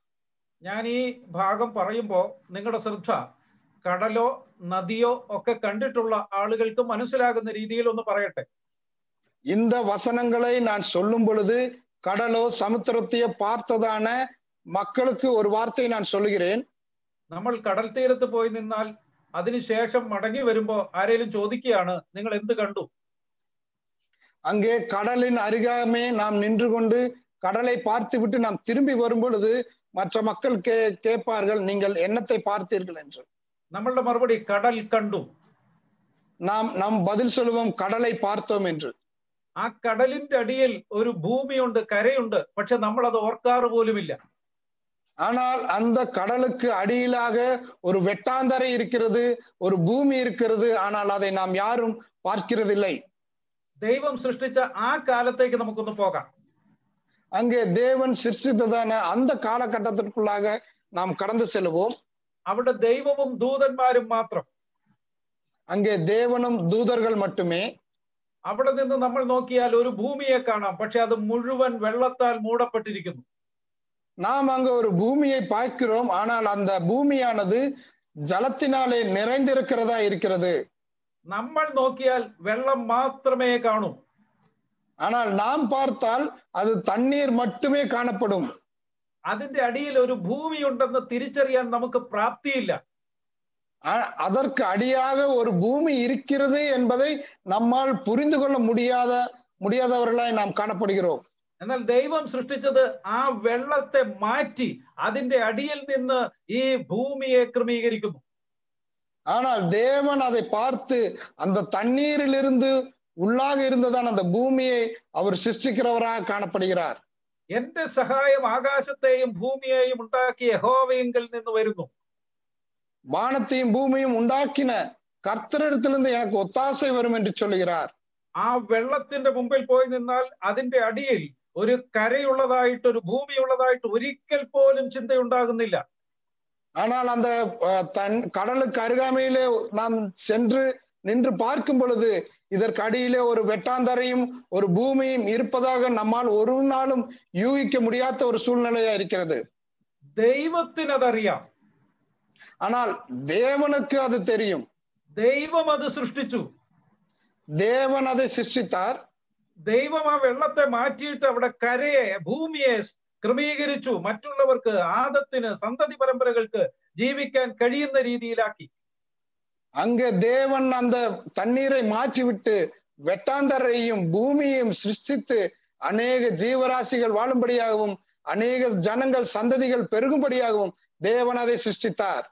ഞാൻ ഈ ഭാഗം പറയുമ്പോൾ നിങ്ങളുടെ ശ്രദ്ധ കടലോ നദിയോ ഒക്കെ കണ്ടിട്ടുള്ള ആളുകൾക്ക് മനസ്സിലാകുന്ന രീതിയിൽ ഒന്ന് പറയട്ടെ. இந்த வசனங்களை நான் சொல்லும் பொழுது கடலோ சமுத்திரத்தையோ பார்த்ததான மக்களுக்கு ஒரு வார்த்தை நான் சொல்லுகிறேன். നമ്മൾ കടൽ തീരത്ത് പോയി നിന്നാൽ അതിനുശേഷം മടങ്ങി വരുമ്പോ ആരെങ്കിലും ചോദിക്കുകയാണ്, നിങ്ങൾ എന്ത് കണ്ടു? அங்கே கடலின் அருகாமே நாம் நின்று கொண்டு கடலை பார்த்து விட்டு நாம் திரும்பி வரும் பொழுது மற்ற மக்கள் கேட்பார்கள், நீங்கள் என்னத்தை பார்த்தீர்கள் என்று. നമ്മളുടെ മറുപടി കടൽ കണ്ടു. நாம் பதில் சொல்லுவோம், கடலை பார்த்தோம் என்று. ആ കടലിന്റെ അടിയിൽ ഒരു ഭൂമിയുണ്ട്, കരയുണ്ട്, പക്ഷെ നമ്മൾ അത് ഓർക്കാറ് പോലുമില്ല. ஆனால் அந்த கடலுக்கு அடியிலாக ஒரு வெட்டாந்தரை இருக்கிறது, ஒரு பூமி இருக்கிறது, ஆனால் அதை நாம் யாரும் பார்க்கிறதில்லை. ദൈവം സൃഷ്ടിച്ച ആ കാലത്തേക്ക് നമുക്കൊന്ന് പോകാം. அங்கே தேவன் சிருஷ்டித்ததான அந்த காலகட்டத்திற்குள்ளாக நாம் கடந்து செல்வோம். അവിടെ ദൈവവും ദൂതന്മാരും മാത്രം. அங்கே தேவனும் தூதர்கள் மட்டுமே. അവിടെ നിന്ന് നമ്മൾ നോക്കിയാൽ ഒരു ഭൂമിയെ കാണാം, പക്ഷെ അത് മുഴുവൻ വെള്ളത്താൽ മൂടപ്പെട്ടിരിക്കുന്നു. நாம் அங்க ஒரு பூமியை பார்க்கிறோம், ஆனால் அந்த பூமியானது ஜலத்தினாலே நிறைந்திருக்கிறதா இருக்கிறது. നമ്മൾ നോക്കിയാൽ വെള്ളം മാത്രമേ കാണൂ. ஆனால் நாம் பார்த்தால் அது தண்ணீர் மட்டுமே காணப்படும். അതിന്റെ അടിയിൽ ഒരു ഭൂമി ഉണ്ടെന്ന് തിരിച്ചറിയാൻ നമുക്ക് പ്രാപ്തിയില്ല. அதற்கு அடியாக ஒரு பூமி இருக்கிறது என்பதை நம்மால் புரிந்து கொள்ள முடியாதவர்களாய் நாம் காணப்படுகிறோம். എന്നാൽ ദൈവം സൃഷ്ടിച്ചത് ആ വെള്ളത്തെ മാറ്റി അതിന്റെ അടിയിൽ നിന്ന് ഈ ഭൂമിയെ ക്രമീകരിക്കുന്നു. ஆனால் தேவன் அதை பார்த்து அந்த தண்ணீரிலிருந்து உள்ளாக இருந்ததான அந்த பூமியை அவர் சிருஷ்டிக்கிறவராக காணப்படுகிறார். എന്റെ സഹായം ആകാശത്തെയും ഭൂമിയെയും ഉണ്ടാക്കിയ യഹോവയെങ്കിൽ നിന്ന് വരുന്നു. வானத்தையும் பூமியும் உண்டாக்கின கர்த்தரிடத்திலிருந்து எனக்கு ஒத்தாசை வரும் என்று சொல்லுகிறார். ആ വെള്ളത്തിന്റെ മുമ്പിൽ പോയി നിന്നാൽ അതിന്റെ അടിയിൽ ഒരു കരയുള്ളതായിട്ട്, ഒരു ഭൂമിയുള്ളതായിട്ട് ഒരിക്കൽ പോലും ചിന്തയുണ്ടാകുന്നില്ല. ஆனால் அந்த கடலுக்கு அருகாமையிலே நாம் சென்று நின்று பார்க்கும் பொழுது இதற்கு அடியிலே ஒரு வெட்டாந்தரையும் ஒரு பூமியும் இருப்பதாக நம்மால் ஒரு நாளும் யூகிக்க முடியாத ஒரு சூழ்நிலையா இருக்கிறது. ദൈവത്തിന് അതറിയാം. ஆனால் தேவனுக்கு அது தெரியும். ദൈവം അത് സൃഷ്ടിച്ചു. தேவன் அதை சிருஷ்டித்தார். ദൈവം ആ വെള്ളത്തെ മാറ്റിയിട്ട് അവിടെ കരയെ, ഭൂമിയെ ക്രമീകരിച്ചു. മറ്റുള്ളവർക്ക്, ആദത്തിന്, സന്തതി പരമ്പരകൾക്ക് ജീവിക്കാൻ കഴിയുന്ന രീതിയിലാക്കി. அங்கே தேவன் அந்த தண்ணீரை மாற்றிவிட்டு வெட்டாந்தரையும் பூமியையும் சிருஷ்டித்து அநேக ஜீவராசிகள் வாழும்படியாகவும் அநேக ஜனங்கள் சந்ததிகள் பெருகும்படியாகவும் தேவன் அதை சிருஷ்டித்தார்.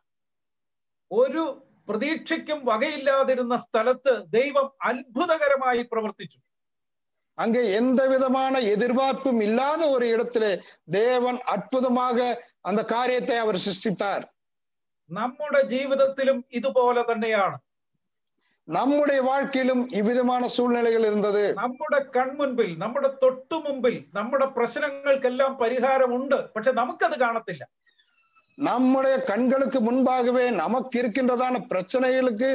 ഒരു പ്രതീക്ഷയ്ക്കും വകയില്ലാതിരുന്ന സ്ഥലത്ത് ദൈവം അത്ഭുതകരമായി പ്രവർത്തിച്ചു. அங்கே எந்த விதமான எதிர்பார்ப்பும் இல்லாத ஒரு இடத்திலே தேவன் அற்புதமாக அந்த காரியத்தை அவர் சிருஷ்டித்தார். നമ്മുടെ ജീവിതത്തിലും ഇതുപോലെ തന്നെയാണ്. நம்முடைய வாழ்க்கையிலும் இவ்விதமான சூழ்நிலைகள் இருந்தது. നമ്മുടെ കൺമുൻപിൽ, നമ്മുടെ തൊട്ടു മുമ്പിൽ നമ്മുടെ പ്രശ്നങ്ങൾക്കെല്ലാം പരിഹാരമുണ്ട്. പക്ഷെ നമുക്കത് കാണത്തില്ല. நம்முடைய கண்களுக்கு முன்பாகவே நமக்கு இருக்கின்றதான பிரச்சனைகளுக்கு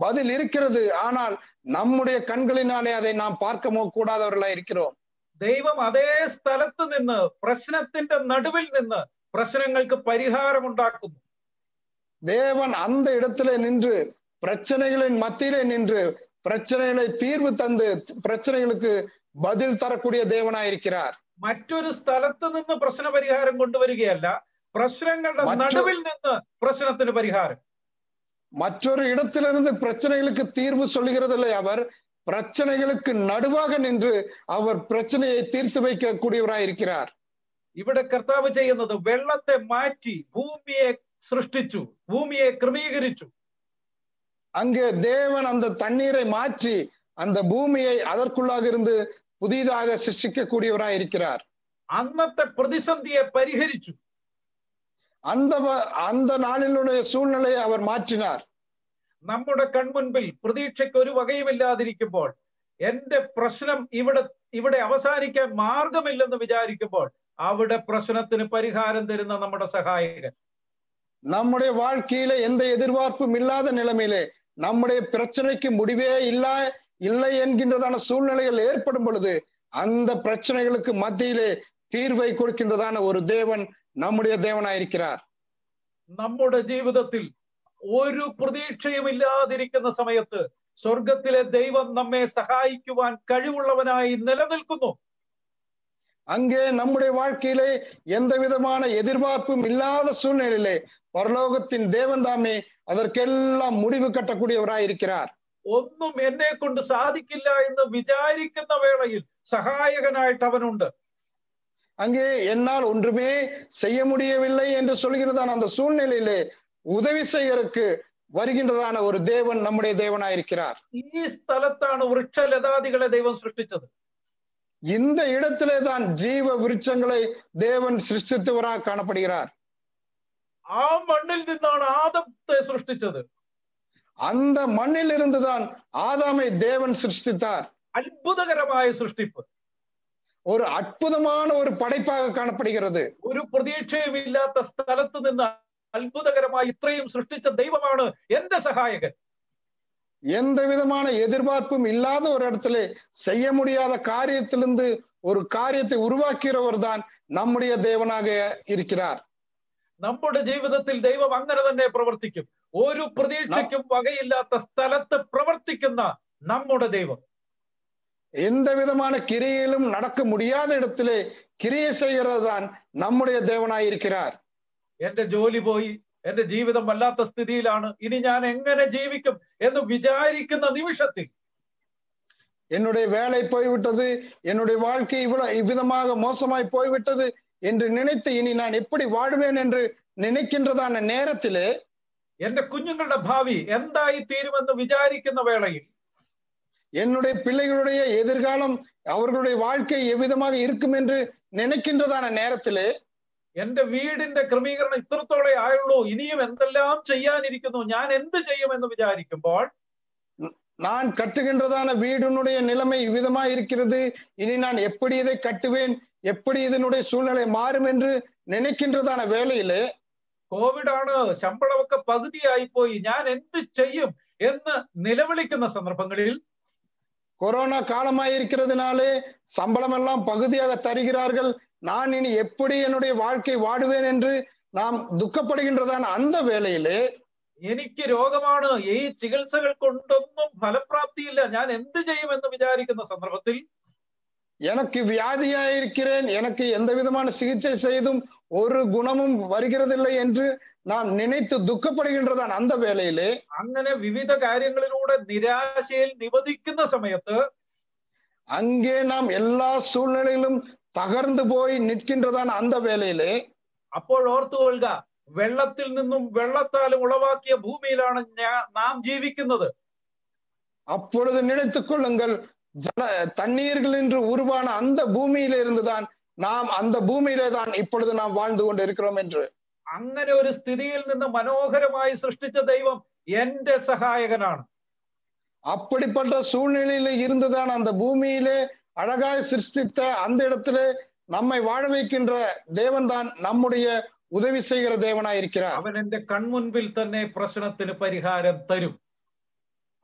பதில் இருக்கிறது. ஆனால் நம்முடைய கண்களினாலே அதை நாம் பார்க்க கூடாதவர்களா இருக்கிறோம். ദൈവം അതേ സ്ഥലത്ത് നിന്ന്, പ്രശ്നത്തിന്റെ നടുവിൽ നിന്ന് പ്രശ്നങ്ങൾക്ക് പരിഹാരം ഉണ്ടാക്കുന്നു. தேவன் அந்த இடத்திலே நின்று, பிரச்சனைகளின் மத்தியிலே நின்று பிரச்சனைகளை தீர்வு தந்து பிரச்சனைகளுக்கு பதில் தரக்கூடிய தேவனாயிருக்கிறார். മറ്റൊരു സ്ഥലത്ത് നിന്ന് പ്രശ്ന പരിഹാരം കൊണ്ടുവരികയല്ല, പ്രശ്നങ്ങളുടെ നടുവിൽ നിന്ന് പ്രശ്നത്തിന് പരിഹാരം. மற்றொரு இடத்திலிருந்து பிரச்சனைகளுக்கு தீர்வு சொல்லுகிறதில்லை, அவர் பிரச்சனைகளுக்கு நடுவாக நின்று அவர் பிரச்சனையை தீர்த்து வைக்கக்கூடியவராயிருக்கிறார். ഇവിടെ കർത്താവ് ചെയ്യുന്നത് വെള്ളത്തെ മാറ്റി ഭൂമിയെ സൃഷ്ടിച്ചു, ഭൂമിയെ ക്രമീകരിച്ചു. அங்கே தேவன் அந்த தண்ணீரை மாற்றி அந்த பூமியை அதற்குள்ளாக இருந்து புதிதாக சிருஷ்டிக்கக்கூடியவராயிருக்கிறார். അന്നത്തെ പ്രതിസന്ധിയെ പരിഹരിച്ചു. அந்த நாளினுடைய சூழ்நிலையை அவர் மாற்றினார். നമ്മുടെ കൺമുൻപിൽ പ്രതീക്ഷയ്ക്ക് ഒരു വകയുമില്ലാതിരിക്കുമ്പോൾ, എന്റെ പ്രശ്നം ഇവിടെ അവസാനിക്കാൻ മാർഗമില്ലെന്ന് വിചാരിക്കുമ്പോൾ അവിടെ പ്രശ്നത്തിന് പരിഹാരം തരുന്ന നമ്മുടെ സഹായകൻ. நம்முடைய வாழ்க்கையில எந்த எதிர்பார்ப்பும் இல்லாத நிலைமையிலே நம்முடைய பிரச்சனைக்கு முடிவே இல்லை என்கின்றதான சூழ்நிலைகள் ஏற்படும் பொழுது அந்த பிரச்சனைகளுக்கு மத்தியிலே தீர்வை கொடுக்கின்றதான ஒரு தேவன் நம்முடைய தேவனாயிருக்கிறார். നമ്മുടെ ജീവിതത്തിൽ ഒരു പ്രതീക്ഷയും ഇല്ലാതിരിക്കുന്ന സമയത്ത് സ്വർഗത്തിലെ ദൈവം നമ്മെ സഹായിക്കുവാൻ കഴിവുള്ളവനായി നിലനിൽക്കുന്നു. அங்கே நம்முடைய வாழ்க்கையிலே எந்த விதமான எதிர்பார்ப்பும் இல்லாத சூழ்நிலையிலே பரலோகத்தின் தேவன் தாமே அதற்கெல்லாம் முடிவு கட்டக்கூடியவராயிருக்கிறார். ഒന്നും എന്നെ കൊണ്ട് സാധിക്കില്ല എന്ന് വിചാരിക്കുന്ന വേളയിൽ സഹായകനായിട്ട് അവനുണ്ട്. அங்கே என்னால் ஒன்றுமே செய்ய முடியவில்லை என்று சொல்கிறதான அந்த சூழ்நிலையிலே உதவி செய்யறதுக்கு வருகின்றதான ஒரு தேவன் நம்முடைய தேவனாயிருக்கிறார். ഈ സ്ഥലത്താണ് വൃക്ഷലതാദികളെ ദൈവം സൃഷ്ടിച്ചത്. இந்த இடத்திலே தான் ஜீவ விருட்சங்களை தேவன் சிருஷ்டித்தவராக காணப்படுகிறார். ആ മണ്ണിൽ നിന്നാണ് ആദത്തെ സൃഷ്ടിച്ചത്. அந்த மண்ணில் இருந்துதான் ஆதாமை தேவன் சிருஷ்டித்தார். അത്ഭുതകരമായ സൃഷ്ടിപ്പ്, ஒரு அற்புதமான ஒரு படைப்பாக காணப்படுகிறது. ഒരു പ്രതീക്ഷയും ഇല്ലാത്ത സ്ഥലത്ത് നിന്ന് അത്ഭുതകരമായി ഇത്രയും സൃഷ്ടിച്ച ദൈവമാണ് എന്റെ സഹായകൻ. எந்த விதமான எதிர்பார்ப்பும் இல்லாத ஒரு இடத்துல செய்ய முடியாத காரியத்திலிருந்து ஒரு காரியத்தை உருவாக்கிறவர் தான் நம்முடைய தேவனாக இருக்கிறார். നമ്മുടെ ജീവിതത്തിൽ ദൈവം അങ്ങനെ തന്നെ പ്രവർത്തിക്കും. ഒരു പ്രതീക്ഷയ്ക്കും വകയില്ലാത്ത സ്ഥലത്ത് പ്രവർത്തിക്കുന്ന നമ്മുടെ ദൈവം. எந்த விதமான கிரியையிலும் நடக்க முடியாத இடத்திலே கிரியை செய்கிறது தான் நம்முடைய தேவனாயிருக்கிறார். എന്റെ ജോലി പോയി, എന്റെ ജീവിതം വല്ലാത്ത സ്ഥിതിയിലാണ്, ഇനി ഞാൻ എങ്ങനെ ജീവിക്കും എന്ന് വിചാരിക്കുന്ന നിമിഷത്തിൽ, என்னுடைய வேலை போய்விட்டது, என்னுடைய வாழ்க்கை இவ்விதமாக மோசமாய் போய்விட்டது என்று நினைத்து இனி நான் எப்படி வாழ்வேன் என்று நினைக்கின்றதான நேரத்திலே, എന്റെ കുഞ്ഞുങ്ങളുടെ ഭാവി എന്തായി തീരുമെന്ന് വിചാരിക്കുന്ന വേളയിൽ, என்னுடைய பிள்ளைகளுடைய எதிர்காலம் அவர்களுடைய வாழ்க்கை எவ்விதமாக இருக்கும் என்று நினைக்கின்றதான நேரத்திலே, എന്റെ വീടിന്റെ ക്രമീകരണം ഇത്രത്തോളം ആയുള്ളൂ, ഇനിയും എന്തെല്ലാം ചെയ്യാനിരിക്കുന്നു, ഞാൻ എന്ത് ചെയ്യുമെന്ന് വിചാരിക്കുമ്പോൾ, நான் கட்டுகின்றதான வீடுனுடைய நிலைமை இவ்விதமா இருக்கிறது, இனி நான் எப்படி இதை கட்டுவேன், எப்படி இதனுடைய சூழ்நிலை மாறும் என்று நினைக்கின்றதான வேளையிலே, കോവിഡ് ആണ്, ശമ്പളമൊക്കെ പകുതിയായി പോയി, ഞാൻ എന്ത് ചെയ്യും എന്ന് നിലവിളിക്കുന്ന സന്ദർഭങ്ങളിൽ, கொரோனா காலமாயிருக்கிறதுனாலே சம்பளம் எல்லாம் பகுதியாக தருகிறார்கள், நான் இனி எப்படி என்னுடைய வாழ்க்கை வாடுவேன் என்று நாம் துக்கப்படுகின்றதான அந்த வேளையிலே, എനിക്ക് രോഗമാണ്, ഈ ചികിത്സകൾ കൊണ്ടൊന്നും ഫലപ്രാപ്തിയില്ല, ഞാൻ എന്ത് ചെയ്യുമെന്ന് വിചാരിക്കുന്ന സന്ദർഭത്തിൽ, எனக்கு வியாதியாயிருக்கிறேன், எனக்கு எந்த விதமான சிகிச்சை செய்தும் ஒரு குணமும் வருகிறதில்லை என்று நாம் நினைத்து துக்கப்படுகின்றதான் அந்த வேளையிலே, അങ്ങനെ വിവിധ കാര്യങ്ങളിലൂടെ നിരാശയിൽ നിവദിക്കുന്ന സമയത്ത്, அங்கே நாம் எல்லா சூழ்நிலையிலும் தகர்ந்து போய் நிற்கின்றதான் அந்த வேளையிலே, അപ്പോൾ ഓർത്തുകൊള്ളുക, വെള്ളത്തിൽ നിന്നും വെള്ളത്താലും ഉളവാക്കിയ ഭൂമിയിലാണ് നാം ജീവിക്കുന്നത്. அப்பொழுது நினைத்துக் கொள்ளுங்கள், தண்ணீர்கள் என்று உருவான அந்த பூமியில இருந்துதான் நாம் அந்த பூமியிலே தான் இப்பொழுது நாம் வாழ்ந்து கொண்டு இருக்கிறோம் என்று. അങ്ങനെ ഒരു സ്ഥിതിയിൽ നിന്ന് മനോഹരമായി സൃഷ്ടിച്ച ദൈവം എന്റെ സഹായകനാണ്. அப்படிப்பட்ட சூழ்நிலையில இருந்துதான் அந்த பூமியிலே அழகாய் சிருஷ்டித்த அந்த இடத்திலே நம்மை வாழ வைக்கின்ற தேவன் தான் நம்முடைய உதவி செய்கிற தேவனாய் இருக்கிறார். അവൻ എന്റെ കൺമുൻപിൽ തന്നെ പ്രശ്നത്തിന് പരിഹാരം തരും.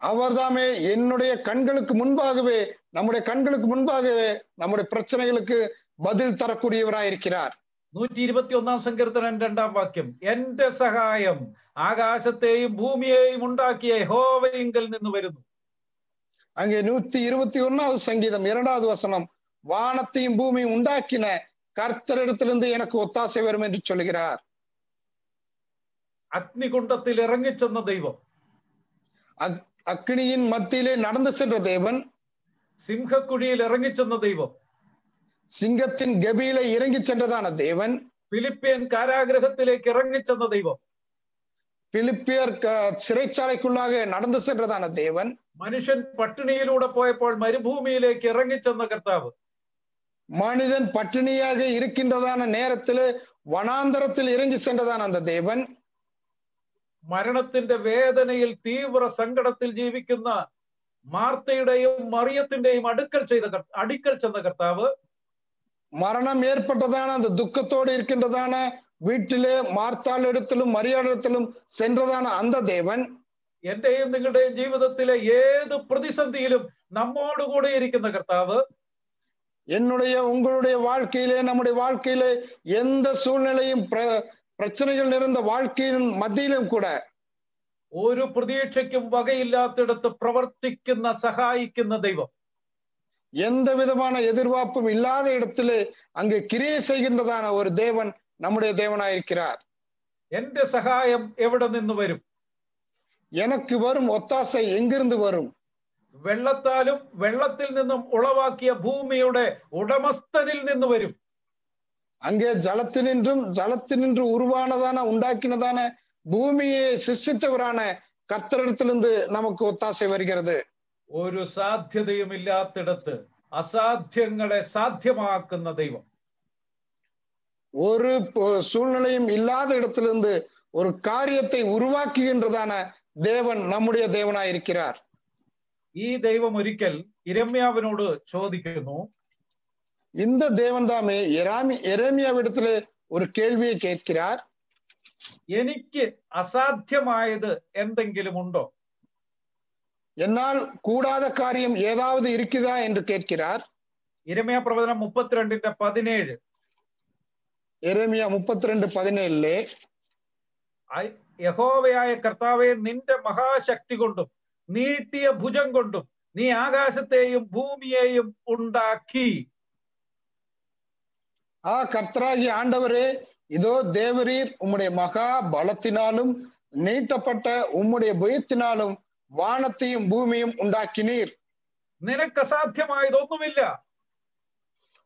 அவர்தாமே என்னுடைய கண்களுக்கு முன்பாகவே, நம்முடைய கண்களுக்கு முன்பாகவே நம்முடைய பிரச்சனைகளுக்கு பதில் தரக்கூடியவராய் இருக்கிறார். 121 സങ്കീർത്തനം 2-ാം വാക്യം, എന്റെ സഹായം ആകാശത്തെയും ഭൂമിയെയും ഉണ്ടാക്കിയ യഹോവയിങ്കൽ നിന്ന് വരുന്നു. அங்கே 121வது சங்கீதம் 2வது வசனம், வானத்தையும் பூமியும் உண்டாக்கின கர்த்தரிடத்திலிருந்து எனக்கு ஒத்தாசை வரும் என்று சொல்கிறார். അഗ്നികുണ്ഡത്തിൽ ഇറങ്ങിച്ചെന്ന ദൈവം, அக்னியின் மத்தியிலே நடந்து சென்ற தேவன், സിംഹക്കുഴിയിൽ ഇറങ്ങിച്ചെന്ന ദൈവം, சிங்கத்தின் கபியிலே இறங்கி சென்றதான தேவன், ഫിലിപ്പിയൻ കാരാഗ്രഹത്തിലേക്ക് ഇറങ്ങിച്ചെന്ന ദൈവം, பிலிப்பியர் சிறைச்சாலைக்குள்ளாக நடந்து சென்றதான தேவன், മനുഷ്യൻ പട്ടിണിയിലൂടെ പോയപ്പോൾ മരുഭൂമിയിലേക്ക് ഇറങ്ങിച്ചെന്ന കർത്താവ്, மனிதன் பட்டினியாக இருக்கின்றதான நேரத்திலே வனாந்தரத்தில் இறங்கி சென்றதான அந்த தேவன், മരണത്തിന്റെ വേദനയിൽ തീവ്ര സങ്കടത്തിൽ ജീവിക്കുന്ന മാർത്തയുടെയും മറിയത്തിന്റെയും അടുക്കൽ ചെന്ന കർത്താവ്, மரணம் ஏற்பட்டதான அந்த துக்கத்தோடு இருக்கின்றதான வீட்டிலே மார்த்தாள் இடத்திலும் மரியாளிடத்திலும் சென்றதான அந்த தேவன், എന്റെയും നിങ്ങളുടെയും ജീവിതത്തിലെ ഏത് പ്രതിസന്ധിയിലും നമ്മോടുകൂടെ ഇരിക്കുന്ന കർത്താവ്, என்னுடைய உங்களுடைய வாழ்க்கையிலே நம்முடைய வாழ்க்கையிலே எந்த சூழ்நிலையும் பிரச்சனைகள் நிறைந்த வாழ்க்கையின் மத்தியிலும் கூட ഒരു പ്രതീക്ഷയ്ക്കും വകയില്ലാത്തിടത്ത് പ്രവർത്തിക്കുന്ന സഹായിക്കുന്ന ദൈവം, எந்த விதமான எதிர்பார்ப்பும் இல்லாத இடத்திலே அங்கு கிரியை செய்கின்றதான ஒரு தேவன் நம்முடைய தேவனாயிருக்கிறார். എന്റെ സഹായം എവിടെ നിന്ന് വരും? எனக்கு வரும் ஒத்தாசை எங்கிருந்து வரும்? വെള്ളത്താലും വെള്ളത്തിൽ നിന്നും ഉളവാക്കിയ ഭൂമിയുടെ ഉടമസ്ഥനിൽ നിന്ന് വരും. அங்கே ஜலத்தினின்று உருவானதான உண்டாக்கினதான பூமியை சிருஷ்டித்தவரான கர்த்தரிடத்திலிருந்து நமக்கு ஒத்தாசை வருகிறது. ഒരു സാധ്യതയും ഇല്ലാത്തിടത്ത് അസാധ്യങ്ങളെ സാധ്യമാക്കുന്ന ദൈവം, ஒரு சூழ்நிலையும் இல்லாத இடத்திலிருந்து ஒரு காரியத்தை உருவாக்குகின்றதான தேவன் நம்முடைய தேவனாயிருக்கிறார். ഈ ദൈവം ഒരിക്കൽ യിരെമ്യാവിനോട് ചോദിക്കുന്നു, இந்த தேவன் தாமே எரேமியாவிடத்திலே ஒரு கேள்வியை கேட்கிறார். എനിക്ക് അസാധ്യമായത് എന്തെങ്കിലും ഉണ്ടോ? என்னால் கூடாத காரியம் ஏதாவது இருக்குதா என்று கேட்கிறார். യിരെമ്യാ പ്രവചനം 32:17, எரேமியா 32:17, യഹോവയായ കർത്താവേ, നിന്റെ മഹാശക്തി കൊണ്ടും നീട്ടിയ ഭുജം കൊണ്ടും നീ ആകാശത്തെയും ഭൂമിയെയും ഉണ്ടാക്കി. கர்த்தராகிய ஆண்டவரே, இதோ தேவரீர் உம்முடைய மகா பலத்தினாலும் நீட்டப்பட்ட உம்முடைய புயத்தினாலும் வானத்தையும் பூமியும் உண்டாக்கினீர். നിനക്ക് അസാധ്യമായതൊന്നുമില്ല.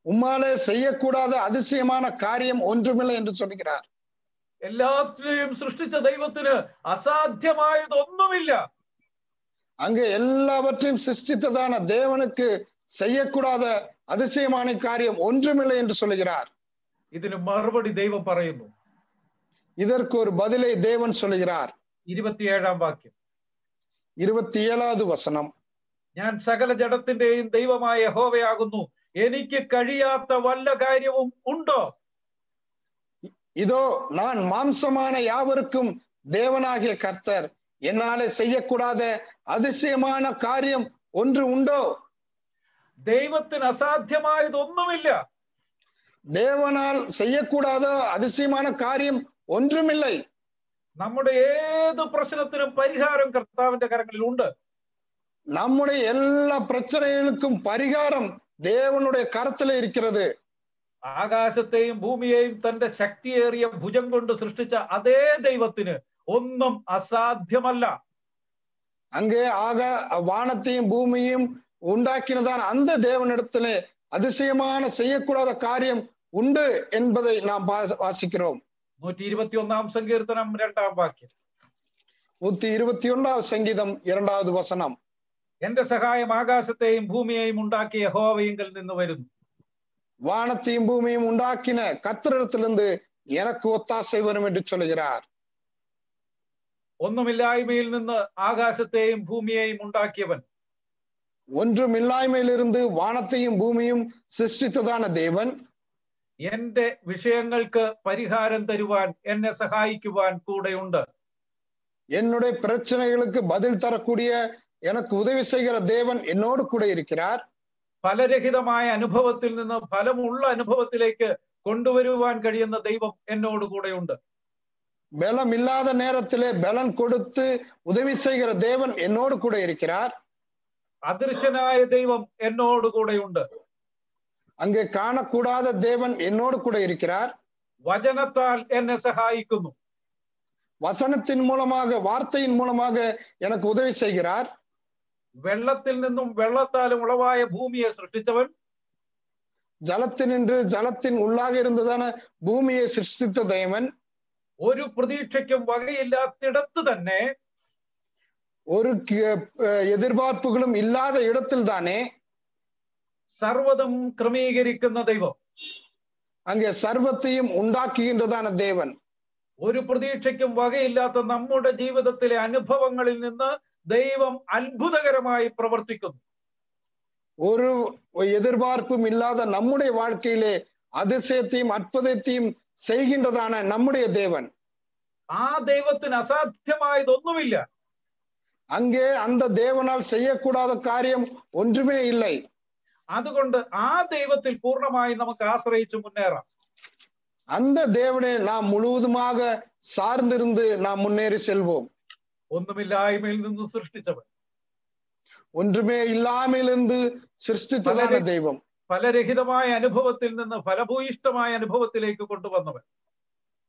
உம்மாலே செய்யக்கூடாத அதிசயமான காரியம் ஒன்றுமில்லை என்று சொல்கிறார். എല്ലാത്തിനെയും സൃഷ്ടിച്ച ദൈവത്തിന് അസാധ്യമായതൊന്നുമില്ല. அங்கே எல்லாவற்றையும் சிருஷ்டித்ததான தேவனுக்கு செய்யக்கூடாத அதிசயமான காரியம் ஒன்றுமில்லை என்று சொல்லுகிறார். ഇതിന് മറുപടി ദൈവം പറയുന്നു. இதற்கு ஒரு பதிலை தேவன் சொல்லுகிறார். 27-ാം വാക്യം, 27வது வசனம், ഞാൻ സകല ജഡത്തിന്റെയും ദൈവമായ യഹോവയാകുന്നു, എനിക്ക് കഴിയാത്ത വല്ല കാര്യവും ഉണ്ടോ? இதோ நான் மாம்சமான யாவருக்கும் தேவனாகிய கர்த்தர், என்னாலே செய்யக்கூடாத அதிசயமான காரியம் ஒன்று உண்டோ? ദൈവത്തിന് അസാധ്യമായതൊന്നുമില്ല. தேவனால் செய்யக்கூடாத அதிசயமான காரியம் ஒன்றுமில்லை. നമ്മുടെ ഏത് പ്രശ്നത്തിനും പരിഹാരം കർത്താവിന്റെ കരങ്ങളിൽ ഉണ്ട്. நம்முடைய எல்லா பிரச்சனைகளுக்கும் பரிகாரம் தேவனுடைய கரத்துல இருக்கிறது. ആകാശത്തെയും ഭൂമിയെയും തന്റെ ശക്തിയേറിയ ഭുജം കൊണ്ട് സൃഷ്ടിച്ച അതേ ദൈവത്തിന് ഒന്നും അസാധ്യമല്ല. அங்கே வானத்தையும் பூமியும் உண்டாக்கினதான் அந்த தேவனிடத்திலே அதிசயமான செய்யக்கூடாத காரியம் உண்டு என்பதை நாம் வாசிக்கிறோம். 121 സങ്കീർത്തനം 2 വാക്യം. 121 சங்கீதம் 2வது வசனம். എന്റെ സഹായം ആകാശത്തെയും ഭൂമിയെയും ഉണ്ടാക്കിയ യഹോവയിങ്കൽ നിന്ന് വരുന്നു. வானத்தையும் பூமியும் உண்டாக்கின கர்த்தரிடத்திலிருந்து எனக்கு ஒத்தாசை வரும் என்று சொல்கிறார். ഒന്നുമില്ലായ്മയിൽ നിന്ന് ആകാശത്തെയും ഭൂമിയെയും ഉണ്ടാക്കിയവൻ, ஒன்றுமில்லாய்மையிலிருந்து வானத்தையும் பூமியும் சிருஷ்டித்ததான தேவன், എന്റെ വിഷയങ്ങൾക്ക് പരിഹാരം തരുവാൻ എന്നെ സഹായിക്കുവാൻ കൂടെയുണ്ട്. என்னுடைய பிரச்சனைகளுக்கு பதில் தரக்கூடிய எனக்கு உதவி செய்கிற தேவன் என்னோடு கூட இருக்கிறார். ഫലരഹിതമായ അനുഭവത്തിൽ നിന്ന് ഫലമുള്ള അനുഭവത്തിലേക്ക് കൊണ്ടുവരുവാൻ കഴിയുന്ന ദൈവം എന്നോട് കൂടെയുണ്ട്. பலம் இல்லாத நேரத்திலே பலன் கொடுத்து உதவி செய்கிற தேவன் என்னோடு கூட இருக்கிறார். അദൃശ്യനായ ദൈവം എന്നോട് കൂടെയുണ്ട്. அங்கே காணக்கூடாத தேவன் என்னோடு கூட இருக்கிறார். വചനത്താൽ എന്നെ സഹായിക്കുന്നു. வசனத்தின் மூலமாக, வார்த்தையின் மூலமாக எனக்கு உதவி செய்கிறார். വെള്ളത്തിൽ നിന്നും വെള്ളത്താലും ഉളവായ ഭൂമിയെ സൃഷ്ടിച്ചവൻ, ஜலத்தினின்று ஜலத்தின் உள்ளாக இருந்ததான பூமியை சிருஷ்டித்த தேவன், ഒരു പ്രതീക്ഷയ്ക്കും വകയില്ലാത്തിടത്ത് തന്നെ, ஒரு எதிர்பார்ப்புகளும் இல்லாத இடத்தில் தானே സർവ്വതും ക്രമീകരിക്കുന്ന ദൈവം, அங்கே சர்வத்தையும் உண்டாக்குகின்றதான தேவன், ഒരു പ്രതീക്ഷയ്ക്കും വകയില്ലാത്ത നമ്മുടെ ജീവിതത്തിലെ അനുഭവങ്ങളിൽ നിന്ന് ദൈവം അത്ഭുതകരമായി പ്രവർത്തിക്കുന്നു. ஒரு எதிர்பார்ப்பும் இல்லாத நம்முடைய வாழ்க்கையிலே அதிசயத்தையும் அற்புதத்தையும் செய்கின்றதான நம்முடைய தேவன். ആ ദൈവത്തിന് അസാധ്യമായതൊന്നുമില്ല. அங்கே அந்த தேவனால் செய்யக்கூடாத காரியம் ஒன்றுமே இல்லை. അതുകൊണ്ട് ആ ദൈവത്തിൽ പൂർണ്ണമായി നമുക്ക് ആശ്രയിച്ച് മുന്നേറാം. அந்த தேவனை நாம் முழுவதுமாக சார்ந்திருந்து நாம் முன்னேறி செல்வோம். ഒന്നുമില്ലായ്മയിൽ നിന്ന് സൃഷ്ടിച്ചവൻ, ஒன்றுமே இல்லாமையிலிருந்து சிருஷ்டித்ததான தெய்வம், ഫലരഹിതമായ അനുഭവത്തിൽ നിന്ന് ഫലഭൂയിഷ്ടമായ അനുഭവത്തിലേക്ക് കൊണ്ടുവന്നവൻ,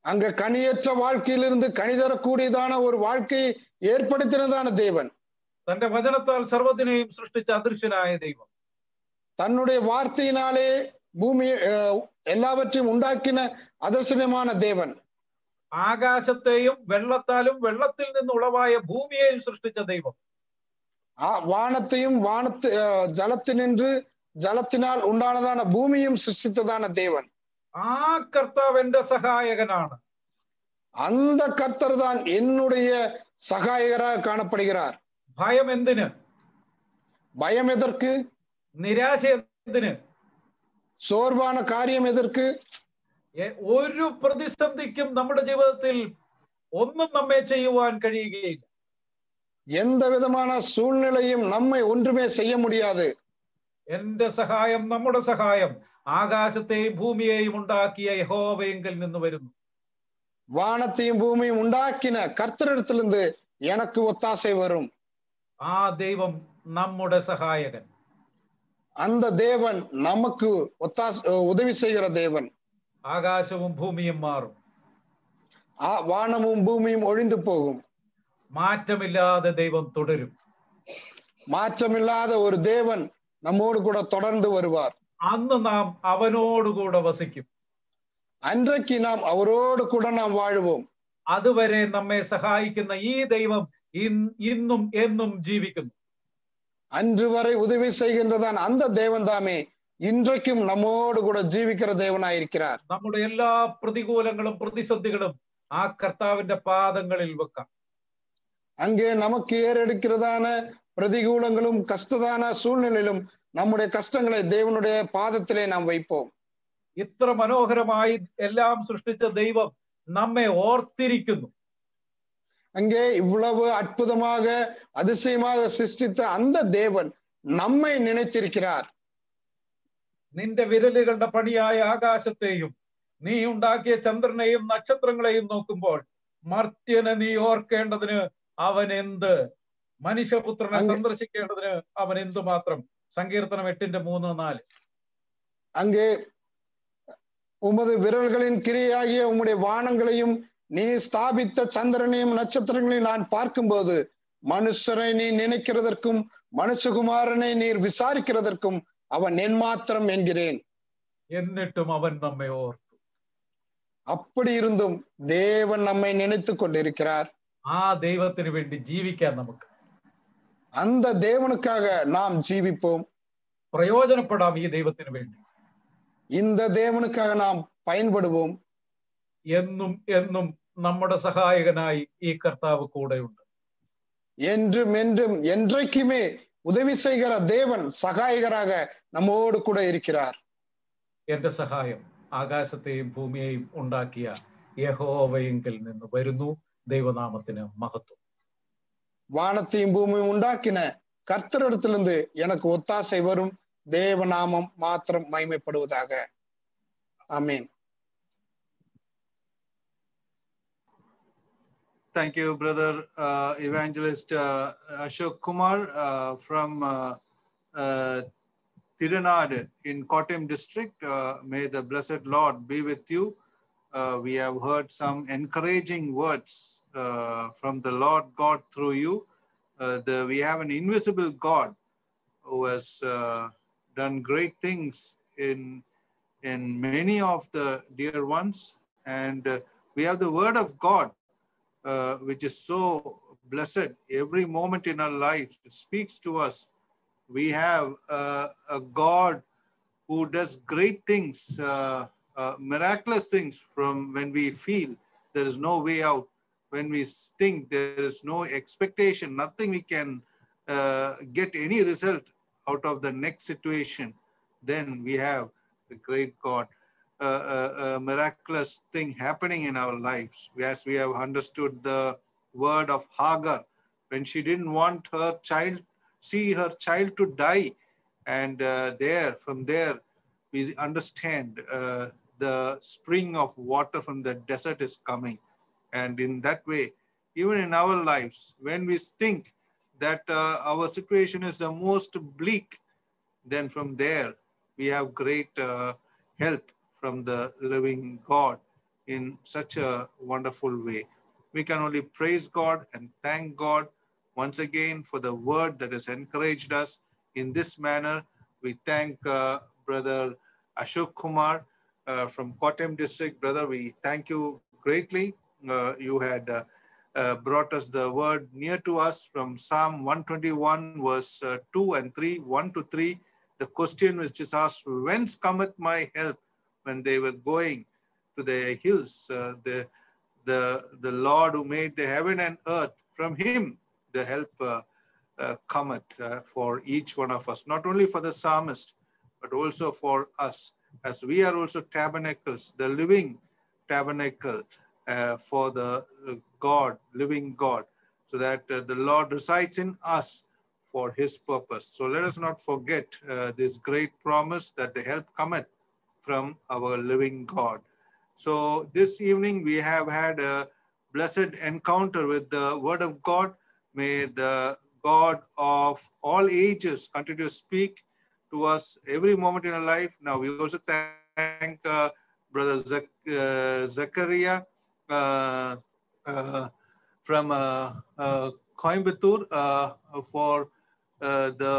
அங்க கனியற்ற வாழ்க்கையிலிருந்து கனி தரக்கூடியதான ஒரு வாழ்க்கையை ஏற்படுத்தினதான தேவன், തന്റെ വചനത്താൽ സർവ്വത്തിനെയും സൃഷ്ടിച്ച അദൃശ്യനായ ദൈവം, தன்னுடைய வார்த்தையினாலே பூமி எல்லாவற்றையும் உண்டாக்கின அதர்சனமான தேவன், ആകാശത്തെയും വെള്ളത്താലും വെള്ളത്തിൽ നിന്ന് ഉളവായ ഭൂമിയെയും സൃഷ്ടിച്ച ദൈവം, வானத்தையும் ஜலத்தினின்று ஜலத்தினால் உண்டானதான பூமியும் சிருஷ்டித்ததான தேவன். ആ കർത്താവ് എന്റെ സഹായകനാണ്. அந்த கர்த்தர் தான் என்னுடைய சகாயகராக காணப்படுகிறார். ഭയം എന്തിന്? பயம் எதற்கு? നിരാശ എന്തിന്? சோர்வான காரியம் எதற்கு? ഒരു പ്രതിസന്ധിക്കും നമ്മുടെ ജീവിതത്തിൽ ഒന്നും നമ്മെ ചെയ്യുവാൻ കഴിയുകയില്ല. எந்த விதமான சூழ்நிலையும் நம்மை ஒன்றுமே செய்ய முடியாது. എന്റെ സഹായം, നമ്മുടെ സഹായം ആകാശത്തെയും ഭൂമിയെയും ഉണ്ടാക്കിയ യഹോവയെങ്കിൽ നിന്ന് വരുന്നു. வானத்தையும் பூமியும் உண்டாக்கின கர்த்தரிடத்திலிருந்து எனக்கு ஒத்தாசை வரும். ആ ദൈവം നമ്മുടെ സഹായകൻ. அந்த தேவன் நமக்கு உதவி செய்கிற தேவன். ആകാശവും ഭൂമിയും മാറും, வானமும் பூமியும் ஒழிந்து போகும். മാറ്റമില്ലാതെ ദൈവം തുടരും. மாற்றமில்லாத ஒரு தேவன் நம்மோடு கூட தொடர்ந்து வருவார். അന്ന് നാം അവനോടുകൂടെ വസിക്കും. அன்றைக்கு நாம் அவரோடு கூட நாம் வாழ்வோம். അതുവരെ നമ്മെ സഹായിക്കുന്ന ഈ ദൈവം ഇന്നും എന്നും ജീവിക്കുന്നു. அன்று வரை உதவி செய்கின்றதான் அந்த தேவன் தாமே இன்றைக்கும் நம்மோடு கூட ஜீவிக்கிற தேவனாயிருக்கிறார். നമ്മുടെ എല്ലാ പ്രതികൂലങ്ങളും പ്രതിസന്ധികളും ആ കർത്താവിന്റെ പാദങ്ങളിൽ വെക്കാം. அங்கே நமக்கு ஏறெடுக்கிறதான பிரதிகூலங்களும் கஷ்டதான சூழ்நிலையிலும் நம்முடைய கஷ்டங்களை தேவனுடைய பாதத்திலே நாம் வைப்போம். ഇത്ര മനോഹരമായി എല്ലാം സൃഷ്ടിച്ച ദൈവം നമ്മെ ഓർത്തിരിക്കുന്നു. அங்கே இவ்வளவு அற்புதமாக அதிசயமாக சிருஷ்டித்த அந்த தேவன் நம்மை நினைத்திருக்கிறார். നിന്റെ വിരലുകളുടെ പണിയായ ആകാശത്തെയും നീ ഉണ്ടാക്കിയ ചന്ദ്രനെയും നക്ഷത്രങ്ങളെയും നോക്കുമ്പോൾ മർത്യനെ നീ ഓർക്കേണ്ടതിന് അവൻ എന്ത്, മനുഷ്യപുത്രനെ സന്ദർശിക്കേണ്ടതിന് അവൻ എന്തുമാത്രം. സങ്കീർത്തനം 8:3-4. அங்கே உமது விரல்களின் கிரியாகிய உம்முடைய வானங்களையும் நீ ஸ்தாபித்த சந்திரனையும் நட்சத்திரங்களையும் நான் பார்க்கும்போது மனுஷரை நீ நினைக்கிறதற்கும் மனுஷகுமாரனை நீர் விசாரிக்கிறதற்கும் அவன் என்மாத்திரம் என்கிறேன். എന്നിട്ടും അവൻ നമ്മെ ഓർത്തു. அப்படி இருந்தும் தேவன் நம்மை நினைத்துக் கொண்டிருக்கிறார். ആ ദൈവത്തിന് വേണ്ടി ജീവിക്കാൻ നമുക്ക്, அந்த தேவனுக்காக நாம் ஜீவிப்போம். പ്രയോജനപ്പെടാം ഈ ദൈവത്തിന് വേണ്ടി. இந்த தேவனுக்காக நாம் பயன்படுவோம். എന്നും എന്നും നമ്മുടെ സഹായകനായി ഈ കർത്താവ് കൂടെയുണ്ട്. என்றும் என்றும் என்றைக்குமே உதவி செய்கிற தேவன் சகாயகராக நம்மோடு கூட இருக்கிறார். എന്റെ സഹായം ആകാശത്തെയും ഭൂമിയെയും ഉണ്ടാക്കിയ യഹോവയെങ്കിൽ നിന്ന് വരുന്നു. ദൈവനാമത്തിന് മഹത്വം. வானத்தையும் பூமியும் உண்டாக்கின கர்த்தரிடத்திலிருந்து எனக்கு ஒத்தாசை வரும். தேவநாமம் மாத்திரம் மகிமைப்படுவதாக. ஆமென். Thank you, Brother Evangelist Ashok Kumar from Tiranad in Kottayam district. May the blessed Lord be with you. We have heard some encouraging words from the Lord God through you. We have an invisible God who has done great things in many of the dear ones. And we have the word of God, which is so blessed every moment in our lives. It speaks to us. We have a God who does great things, miraculous things from when we feel there is no way out, when we think there is no expectation, nothing we can get any result out of the next situation. Then we have a great God, a miraculous thing happening in our lives. As we have understood the word of Hagar, when she didn't want her child, see her child to die. And from there, we understand the spring of water from the desert is coming. And in that way, even in our lives, when we think that our situation is the most bleak, then from there, we have great help from the living God in such a wonderful way. We can only praise God and thank God once again for the word that has encouraged us in this manner. We thank Brother Ashok Kumar from Kottayam district. Brother, we thank you greatly. You had brought us the word near to us from Psalm 121 verse 2 and 3, 1 to 3. The question which is asked, whence cometh my help? When they were going to the hills, the Lord who made the heaven and earth, from him the help cometh for each one of us, not only for the psalmist, but also for us, as we are also tabernacles, the living tabernacle for the God, living God, so that the Lord resides in us for his purpose. So let us not forget this great promise that the help cometh from our living God. So this evening we have had a blessed encounter with the word of God. May the God of all ages continue to speak to us every moment in our life. Now we also thank Brother Zachariah from Coimbatore for the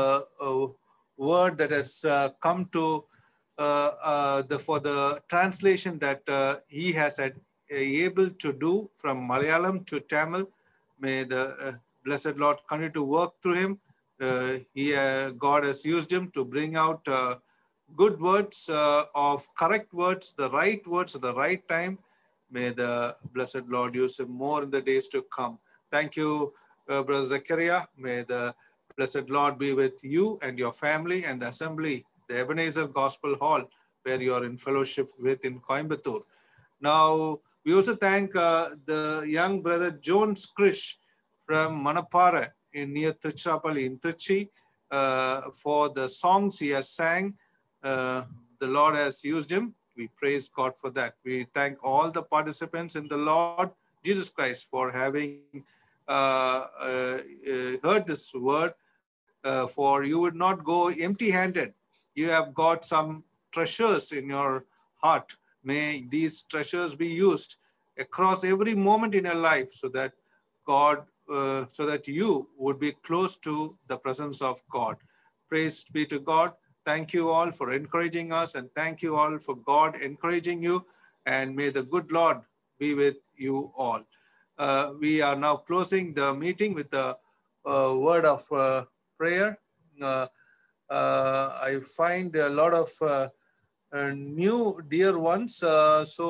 word that has come to for the translation that he has able to do from Malayalam to Tamil. May the blessed Lord continue to work through him. God has used him to bring out good words, of correct words, the right words at the right time. May the blessed Lord use him more in the days to come. Thank you, Brother Zachariah. May the blessed Lord be with you and your family and the assembly, the Ebenezer Gospel Hall, where you are in fellowship with in Coimbatore. Now, we also thank the young brother Jones Krish from Manapara near Tiruchirappalli in Trichy for the songs he has sang. The Lord has used him. We praise God for that. We thank all the participants in the Lord Jesus Christ for having heard this word, for you would not go empty-handed. You have got some treasures in your heart May these treasures be used across every moment in your life so that God, so that you would be close to the presence of God. Praise be to God. Thank you all for encouraging us, and thank you all for God encouraging you, and may the good Lord be with you all. We are now closing the meeting with a word of prayer. I find a lot of new dear ones, so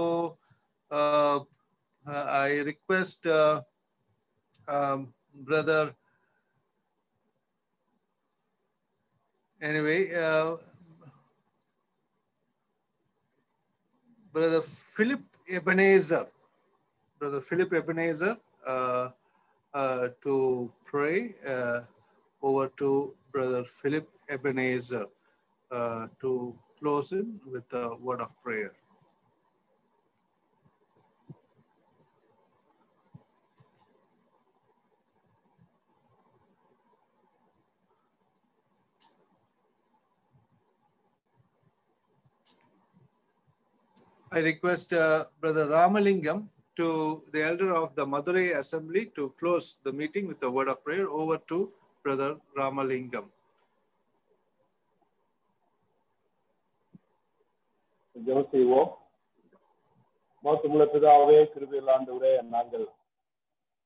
I request brother, anyway, brother Philip Ebenezer, to pray. Over to brother Philip Ebenezer to close in with a word of prayer. I request Brother Ramalingam, to the elder of the Madurai Assembly, to close the meeting with a word of prayer. Over to Brother Ramalingam. ஜெபம் செய்வோம். மகத்துவமுள்ள பிதாவே, கிருபையுள்ள ஆண்டவரே, நாங்கள்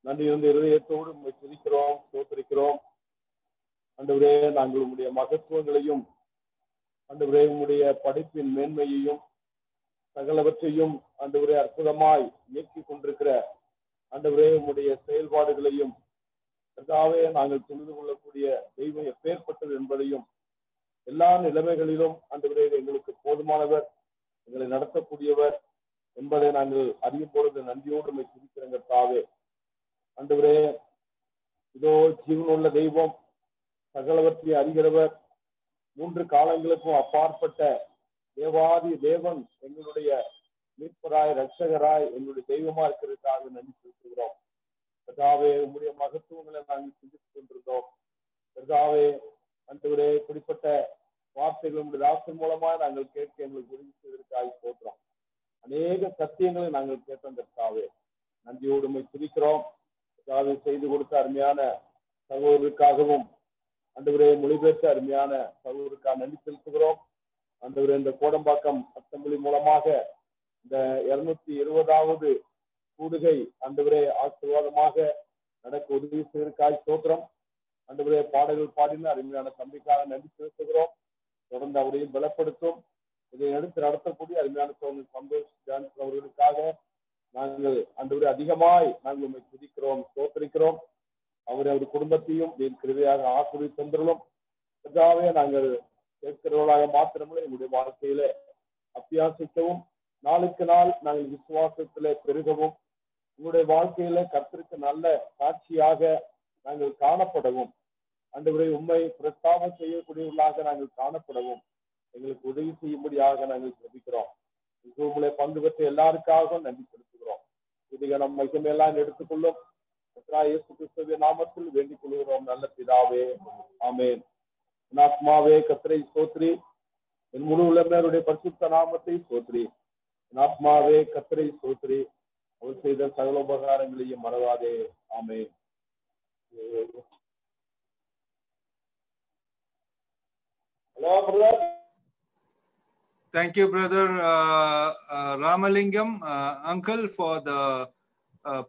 நன்றியுள்ள இதயத்தோடு உம்மை துதிக்கிறோம், ஸ்தோத்திரிக்கிறோம். ஆண்டவரே, நாங்கள் உம்முடைய மகத்துவங்களையும் ஆண்டவரே உம்முடைய படைப்பின் மேன்மையையும் சகலவற்றையும் ஆண்டவரே அற்புதமாய் இயக்கி கொண்டிருக்கிற ஆண்டவரே உம்முடைய செயல்பாடுகளையும் கர்த்தாவே நாங்கள் தெரிந்து கொள்ளக்கூடிய தெய்வம் எப்பேற்பட்டது என்பதையும் எல்லா நிலைமைகளிலும் ஆண்டவரே எங்களுக்கு போதுமானவர், எங்களை நடத்தக்கூடியவர் என்பதை நாங்கள் அறியும் பொழுது நன்றியோடு உம்மை துதிக்கிறோம் கர்த்தாவே. ஆண்டவரே, இதோ ஜீவனுள்ள தெய்வம், சகலவற்றை அறிகிறவர், மூன்று காலங்களுக்கும் அப்பாற்பட்ட தேவாதி தேவன், எங்களுடைய மீட்பராய் இரட்சகராய் எங்களுடைய தெய்வமா இருக்கிறதுக்காக நன்றி செலுத்துகிறோம் கர்த்தாவே. உங்களுடைய மகத்துவங்களை நாங்கள் சிந்தித்துக் கொண்டிருந்தோம் கர்த்தாவே. ஆண்டவரே, இப்படிப்பட்ட வார்த்தைகள் உங்களுடைய ராசன் மூலமா நாங்கள் கேட்க எங்களுக்கு உதவி செய்வதற்காக போகிறோம். அநேக சத்தியங்களை நாங்கள் கேட்டோம் கர்த்தாவே. நன்றியோடு உம்மை துதிக்கிறோம் கர்த்தாவே. செய்து கொடுத்த அருமையான சகோதரருக்காகவும் ஆண்டவரே மொழிபெயர்த்த அருமையான சகோதரருக்காக நன்றி செலுத்துகிறோம் ஆண்டவரே. இந்த கோடம்பாக்கம் அசெம்பிளி மூலமாக இந்த 220வது கூடுகை ஆண்டவரே ஆசீர்வாதமாக நடக்க உதவி செய்வதற்காக ஸ்தோத்திரம் ஆண்டவரே. பாடல்கள் பாடின அருமையான தம்பிக்காக நன்றி செலுத்துகிறோம். தொடர்ந்து அவரையும் பலப்படுத்தும். இதை எடுத்து நடத்தக்கூடிய அருமையான சந்தோஷ் ஜான்சன் அவர்களுக்காக நாங்கள் ஆண்டவரே அதிகமாய் நாங்கள் உண்மை துதிக்கிறோம், ஸ்தோத்திரிக்கிறோம். அவர் குடும்பத்தையும் என் கிருபையாக ஆசீர்வதி தந்துள்ளோம் கர்த்தாவே. நாங்கள் கேட்கிறவர்களாக மாத்திரமே எங்களுடைய வாழ்க்கையில அத்தியாசிக்கவும், நாளுக்கு நாள் நாங்கள் விசுவாசத்திலே பெருகவும், உங்களுடைய வாழ்க்கையில கர்த்தருக்கு நல்ல சாட்சியாக நாங்கள் காணப்படவும், ஆண்டவரே உம்மை பிரஸ்தாபம் செய்யக்கூடியவர்களாக நாங்கள் காணப்படவும் எங்களுக்கு உதவி செய்யும்படியாக நாங்கள் ஜெபிக்கிறோம். உங்களை பங்கு பெற்ற எல்லாருக்காகவும் நன்றி செலுத்துகிறோம். இதுக நம் மகிமையெல்லாம் எடுத்துக்கொள்ளும் இயேசு கிறிஸ்துவின் நாமத்தில் வேண்டிக் கொள்கிறோம் நல்ல பிதாவே, ஆமென். என் ஆத்மாவே கர்த்தரை ஸ்தோத்திரி, என் முழு உள்ளவருடைய பரிசுத்த நாமத்தை ஸ்தோத்திரி. என் ஆத்மாவே கர்த்தரை ஸ்தோத்திரி, அவர் செய்த சகல உபகாரங்களையும் மறவாதே, ஆமென். Hello, brother. Thank you, Brother Ramalingam, Uncle, for the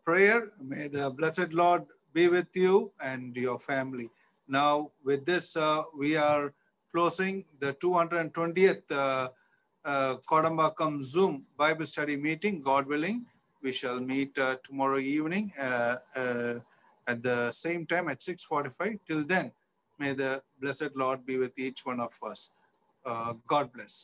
prayer. May the blessed Lord be with you and your family. Now, with this, we are closing the 220th Kodambakkam Zoom Bible study meeting. God willing, we shall meet tomorrow evening at the same time at 6:45. Till then, may the blessed Lord be with each one of us. God bless.